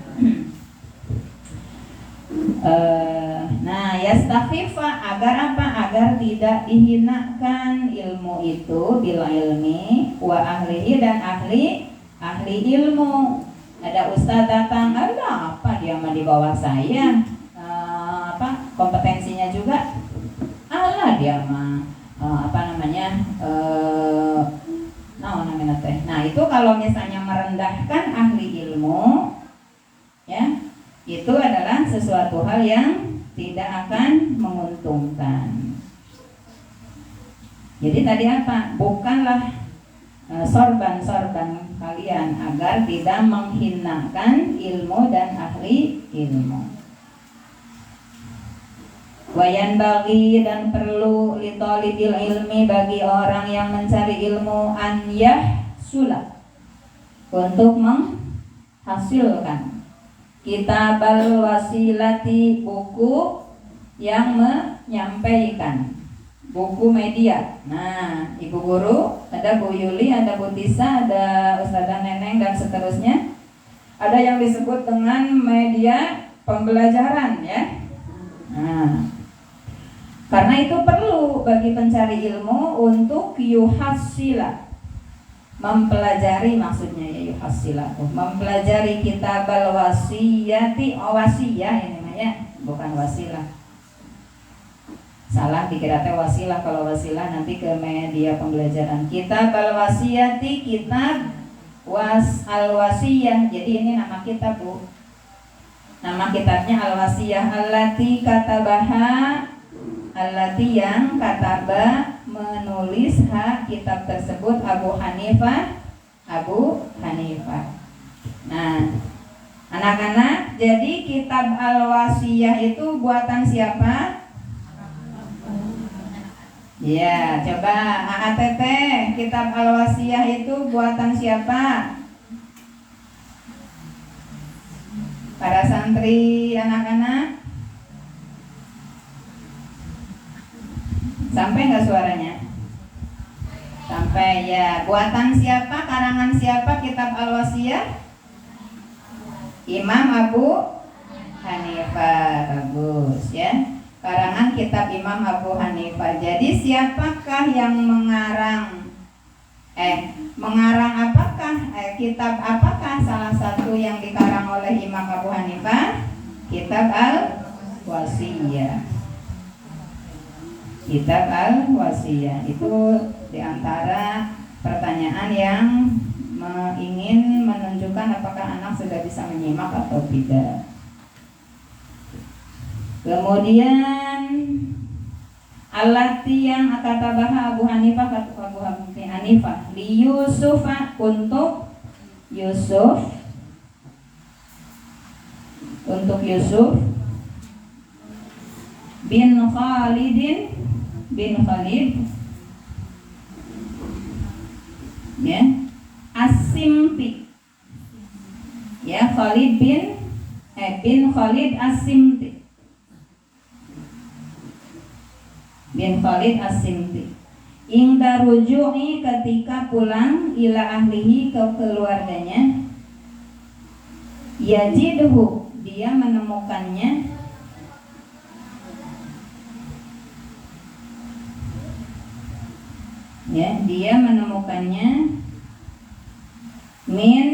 Nah yastakhiffa, agar apa? Agar tidak dihinakan ilmu itu, bila ilmi wa ahlihi, dan ahli ilmu. Ada ustaz datang, ada apa dia mah di bawah saya, kompetensinya juga alah dia mah nah itu kalau misalnya merendahkan ahli ilmu, ya, itu adalah sesuatu hal yang tidak akan menguntungkan. Jadi tadi apa? Bukanlah sorban-sorban kalian agar tidak menghinakan ilmu dan ahli ilmu. Wayan bagi, dan perlu litolibil ilmi, bagi orang yang mencari ilmu, an yahsula, untuk menghasilkan kitabal wasilati, buku yang menyampaikan, buku media. Nah, ibu guru, ada Bu Yuli, ada Bu Tisa, ada Ustazah Neneng, dan seterusnya. Ada yang disebut dengan media pembelajaran, ya. Nah, Karena itu perlu bagi pencari ilmu untuk yuhassila, mempelajari, maksudnya ya yuhassila, mempelajari kitab al-wasiyati, wasiyah ini namanya, bukan wasilah. Salah dikira teh wasilah, kalau wasilah nanti ke media pembelajaran. Kitab al-wasiyati, kitab al-wasiyah. Jadi ini nama kitab, Bu. Nama kitabnya al-wasiyah allati katabaha, allati yang kataba menulis kitab tersebut Abu Hanifah. Nah, anak-anak, jadi kitab al-wasiyah itu buatan siapa? Ya, coba AATT, kitab al-wasiyah itu buatan siapa? Para santri, anak-anak. Sampai nggak suaranya? Sampai ya. Buatan siapa? Karangan siapa kitab al-wasiyah? Imam Abu Hanifah. Bagus ya. Karangan kitab Imam Abu Hanifah. Jadi siapakah yang mengarang? Mengarang apakah? Kitab apakah salah satu yang dikarang oleh Imam Abu Hanifah? Kitab al-wasiyah. Kitab al-wasiyah itu diantara pertanyaan yang ingin menunjukkan apakah anak sudah bisa menyimak atau tidak. Kemudian allati yang katabaha Abu Hanifah, li Yusuf, untuk Yusuf, bin Khalid, ya, As-Simti, ya, Khalid bin Khalid As-Simti, bin Khalid As-Simti. Ingda ruju'i, ketika pulang, ila ahlihi, ke keluarganya, yajidhu, dia menemukannya, ya, dia menemukannya min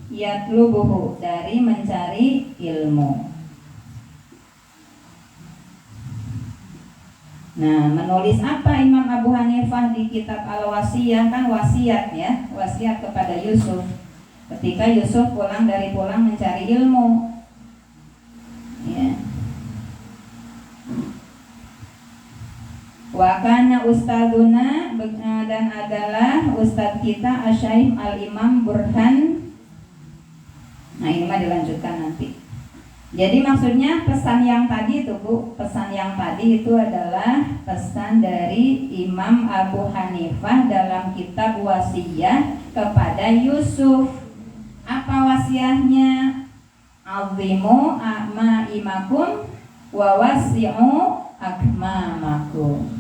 yatlubuhu, dari mencari ilmu. Nah, menulis apa Imam Abu Hanifah di kitab al-wasiyah? Kan wasiat ya, wasiat kepada Yusuf. Ketika Yusuf pulang mencari ilmu, ya. Wa kana ustaduna, dan adalah ustadz kita Asy-Syaikh Al-Imam Burhan. Nah, ini mah dilanjutkan nanti. Jadi maksudnya pesan yang tadi itu, Bu, pesan yang tadi itu adalah pesan dari Imam Abu Hanifah dalam kitab wasiyah kepada Yusuf. Apa wasiahnya? Azimu a'maimakum wa wasi'u akmamakum.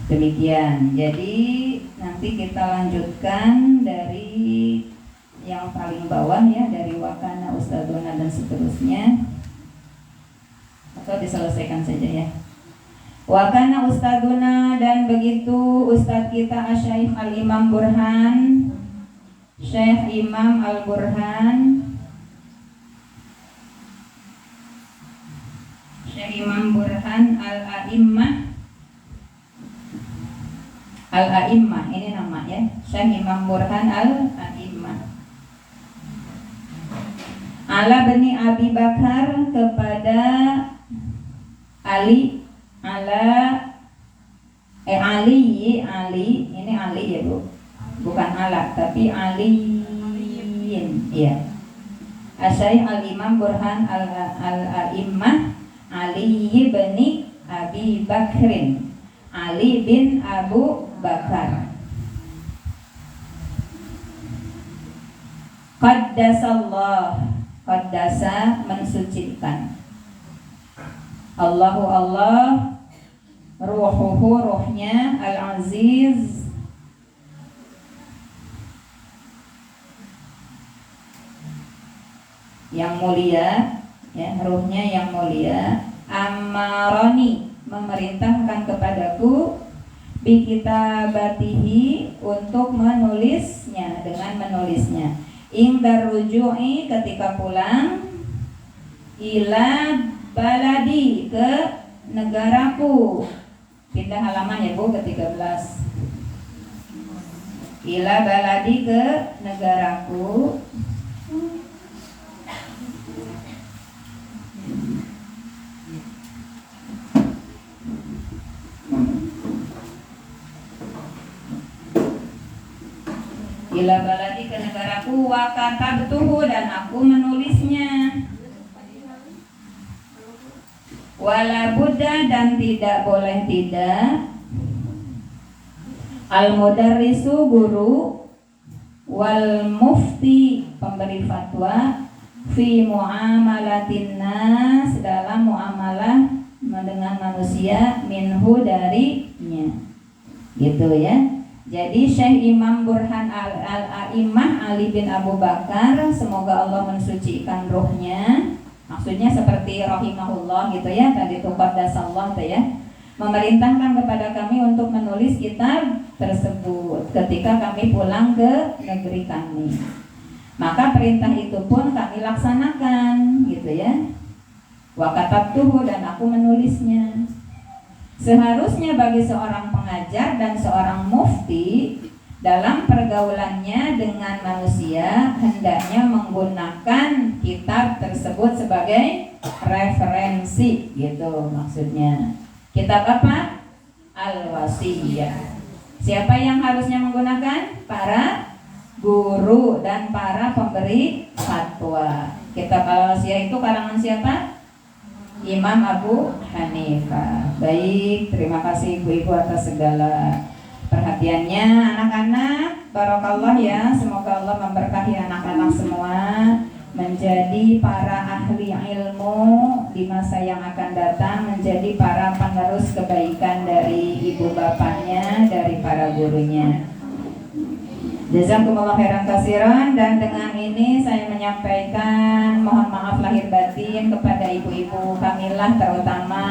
Demikian. Jadi nanti kita lanjutkan dari yang paling bawah ya, dari wakana ustaduna dan seterusnya, atau diselesaikan saja ya. Wakana ustaduna, dan begitu ustadz kita Asy-Syaikh Al-Imam Burhan, Syekh Imam Al-Burhan, Syekh Imam Burhan Al-A'immah, ini nama ya, Syekh Imam Burhan Al-A'immah, ala bani Abi Bakar, kepada Ali, Ali, ini Ali ya, Bu, bukan ala, tapi Aliin, ya. Asy-Syaikh Al-Imam Burhan Al-A'immah Ali bin Abi Bakrin, Ali bin Abu Bakar. Qaddasa, mensucikan. Allahu Allah, ruhuhu, ruhnya, al-aziz, yang mulia, ya, ruhnya yang mulia, amaroni, memerintahkan kepadaku bikitabatihi untuk menulisnya, dengan menulisnya. Ingdar ruju'i, ketika pulang, ila baladi, ke negaraku. Pindah halaman ya Bu, ke 13. Ila baladi, ke negaraku. Ila baladi, ke negaraku, wa katabtuhu, dan aku menulisnya. Wala budda, dan tidak boleh tidak, al mudarrisu, guru, wal mufti, pemberi fatwa, fi muamalatin nas, dalam muamalah dengan manusia, minhu, darinya, gitu ya. Jadi Syekh Imam Burhan al-A'imah Ali bin Abu Bakar, semoga Allah mensucikan ruhnya, maksudnya seperti rahimahullah gitu ya, tadi itu qaddasallah tuh ya, memerintahkan kepada kami untuk menulis kitab tersebut ketika kami pulang ke negeri kami. Maka perintah itu pun kami laksanakan gitu ya. Wa katabtuhu, dan aku menulisnya. Seharusnya bagi seorang pengajar dan seorang mufti dalam pergaulannya dengan manusia hendaknya menggunakan kitab tersebut sebagai referensi, gitu maksudnya. Kitab apa? Al-Wasiyah. Siapa yang harusnya menggunakan? Para guru dan para pemberi fatwa. Kitab Al-Wasiyah itu karangan siapa? Imam Abu Hanifah. Baik, terima kasih ibu-ibu atas segala perhatiannya. Anak-anak, barakallah ya, semoga Allah memberkahi anak-anak semua menjadi para ahli ilmu di masa yang akan datang, menjadi para penerus kebaikan dari ibu bapaknya, dari para gurunya. Jazakumullah khairan katsiran. Dan dengan ini saya menyampaikan mohon maaf lahir batin kepada ibu-ibu kamilah, terutama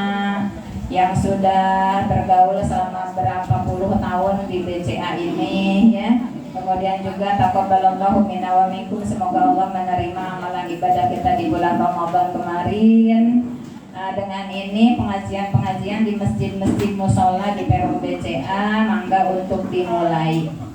yang sudah bergaul selama berapa puluh tahun di BCA ini ya. Kemudian juga taqabbalallahu minna wa minkum, semoga Allah menerima amalan ibadah kita di bulan Ramadan kemarin. Dengan ini pengajian-pengajian di masjid-masjid mushola di Perum BCA mangga untuk dimulai.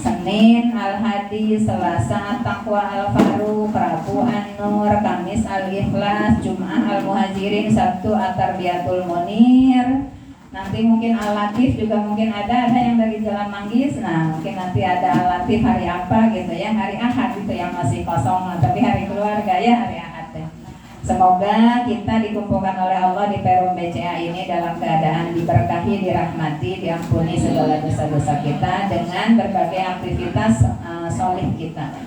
Senin Al-Hadi, Selasa Taqwa Al-Faruq, Rabu An-Nur, Kamis Al-Ikhlas, Jumat Al-Muhajirin, Sabtu At-Tarbiyatul Munir. Nanti mungkin Al-Latif juga mungkin ada yang dari Jalan Manggis. Nah mungkin nanti ada Al-Latif hari apa gitu ya, hari Ahad itu yang masih kosong, tapi hari keluarga ya hari Ahad ya. Semoga kita dikumpulkan oleh Allah di Perum BCA ini dalam keadaan diberkahi, dirahmati, diampuni segala dosa-dosa kita dengan berbagai aktivitas solih kita.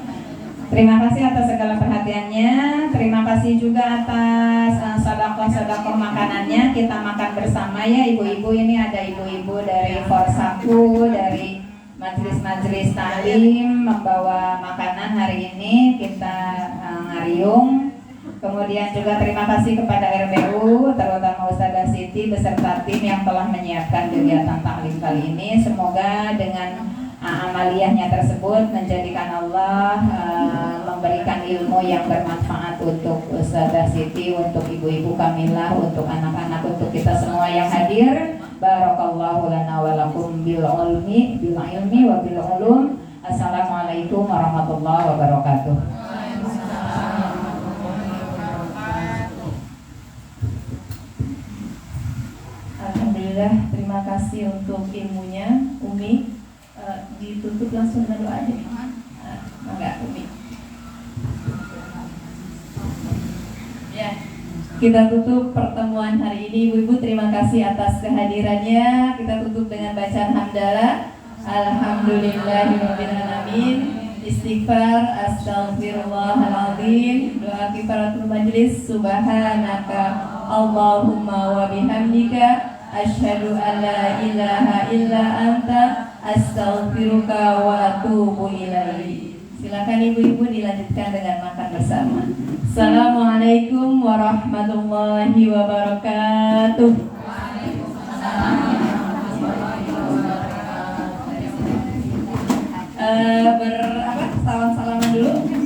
Terima kasih atas segala perhatiannya. Terima kasih juga atas sedekah-sedekah makanannya. Kita makan bersama ya ibu-ibu. Ini ada ibu-ibu dari Forsaku, dari majelis-majelis talim membawa makanan hari ini. Kita ngariung. Kemudian juga terima kasih kepada RBU, terutama Ustazah Siti beserta tim yang telah menyiapkan kegiatan taklim kali ini. Semoga dengan amaliyahnya tersebut menjadikan Allah memberikan ilmu yang bermanfaat untuk Ustazah Siti, untuk ibu-ibu Kamilah, untuk anak-anak, untuk kita semua yang hadir. Barakallahu lana wa lakum bil ilmi wa bil ulum. Assalamualaikum warahmatullahi wabarakatuh. Alhamdulillah, terima kasih untuk ilmunya Umi. Ditutup langsung dengan doa aja. Enggak Umi. Ya, kita tutup pertemuan hari ini. Ibu-ibu terima kasih atas kehadirannya. Kita tutup dengan bacaan hamdalah. Alhamdulillahirabbil alamin. Istighfar, astaghfirullahaladzim. Doa kifaratul majlis. Subhanaka Allahumma wa bihamdika asyhadu an la ilaha illa anta astaghfiruka wa atubu ilaik. Silakan ibu-ibu dilanjutkan dengan makan bersama. Assalamualaikum warahmatullahi wabarakatuh. Salam-salaman dulu.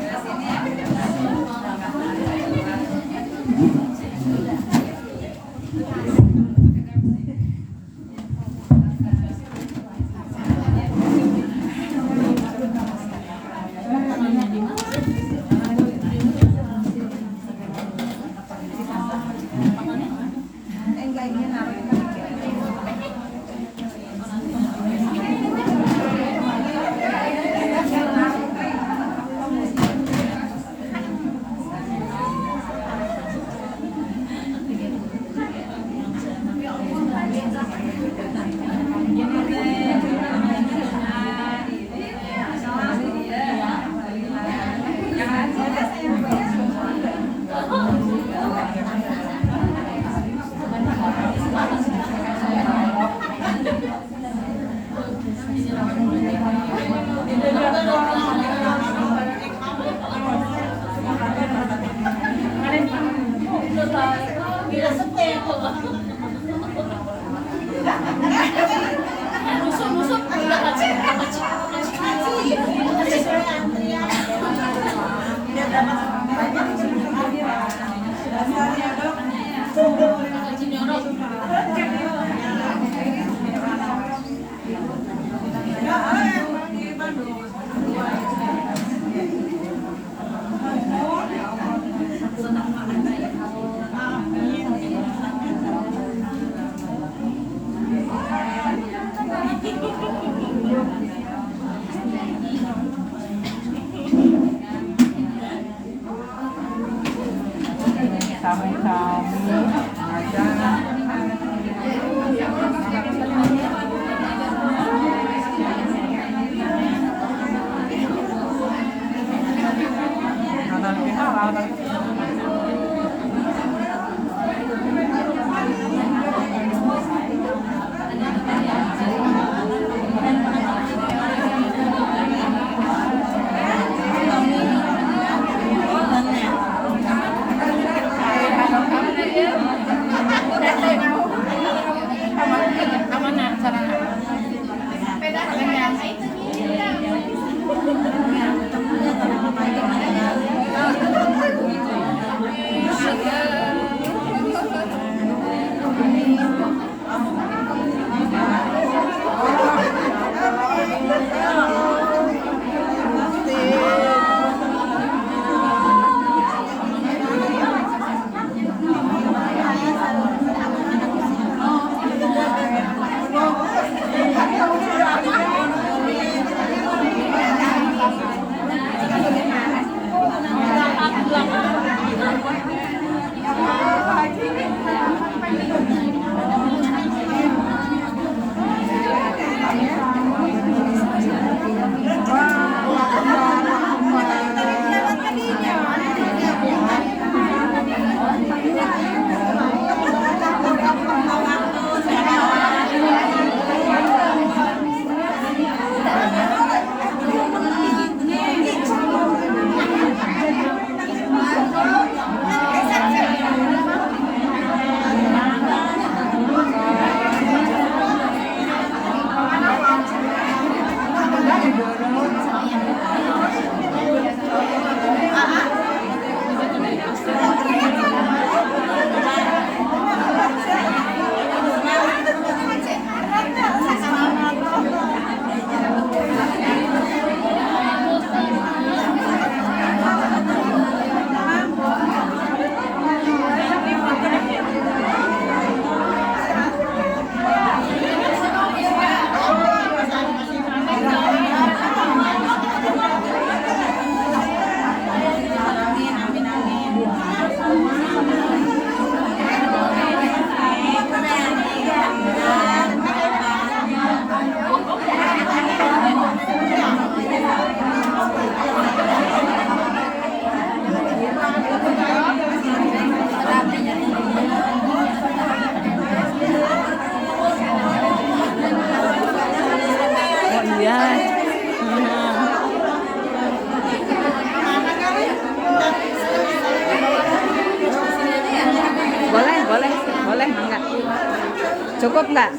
Cukup nggak?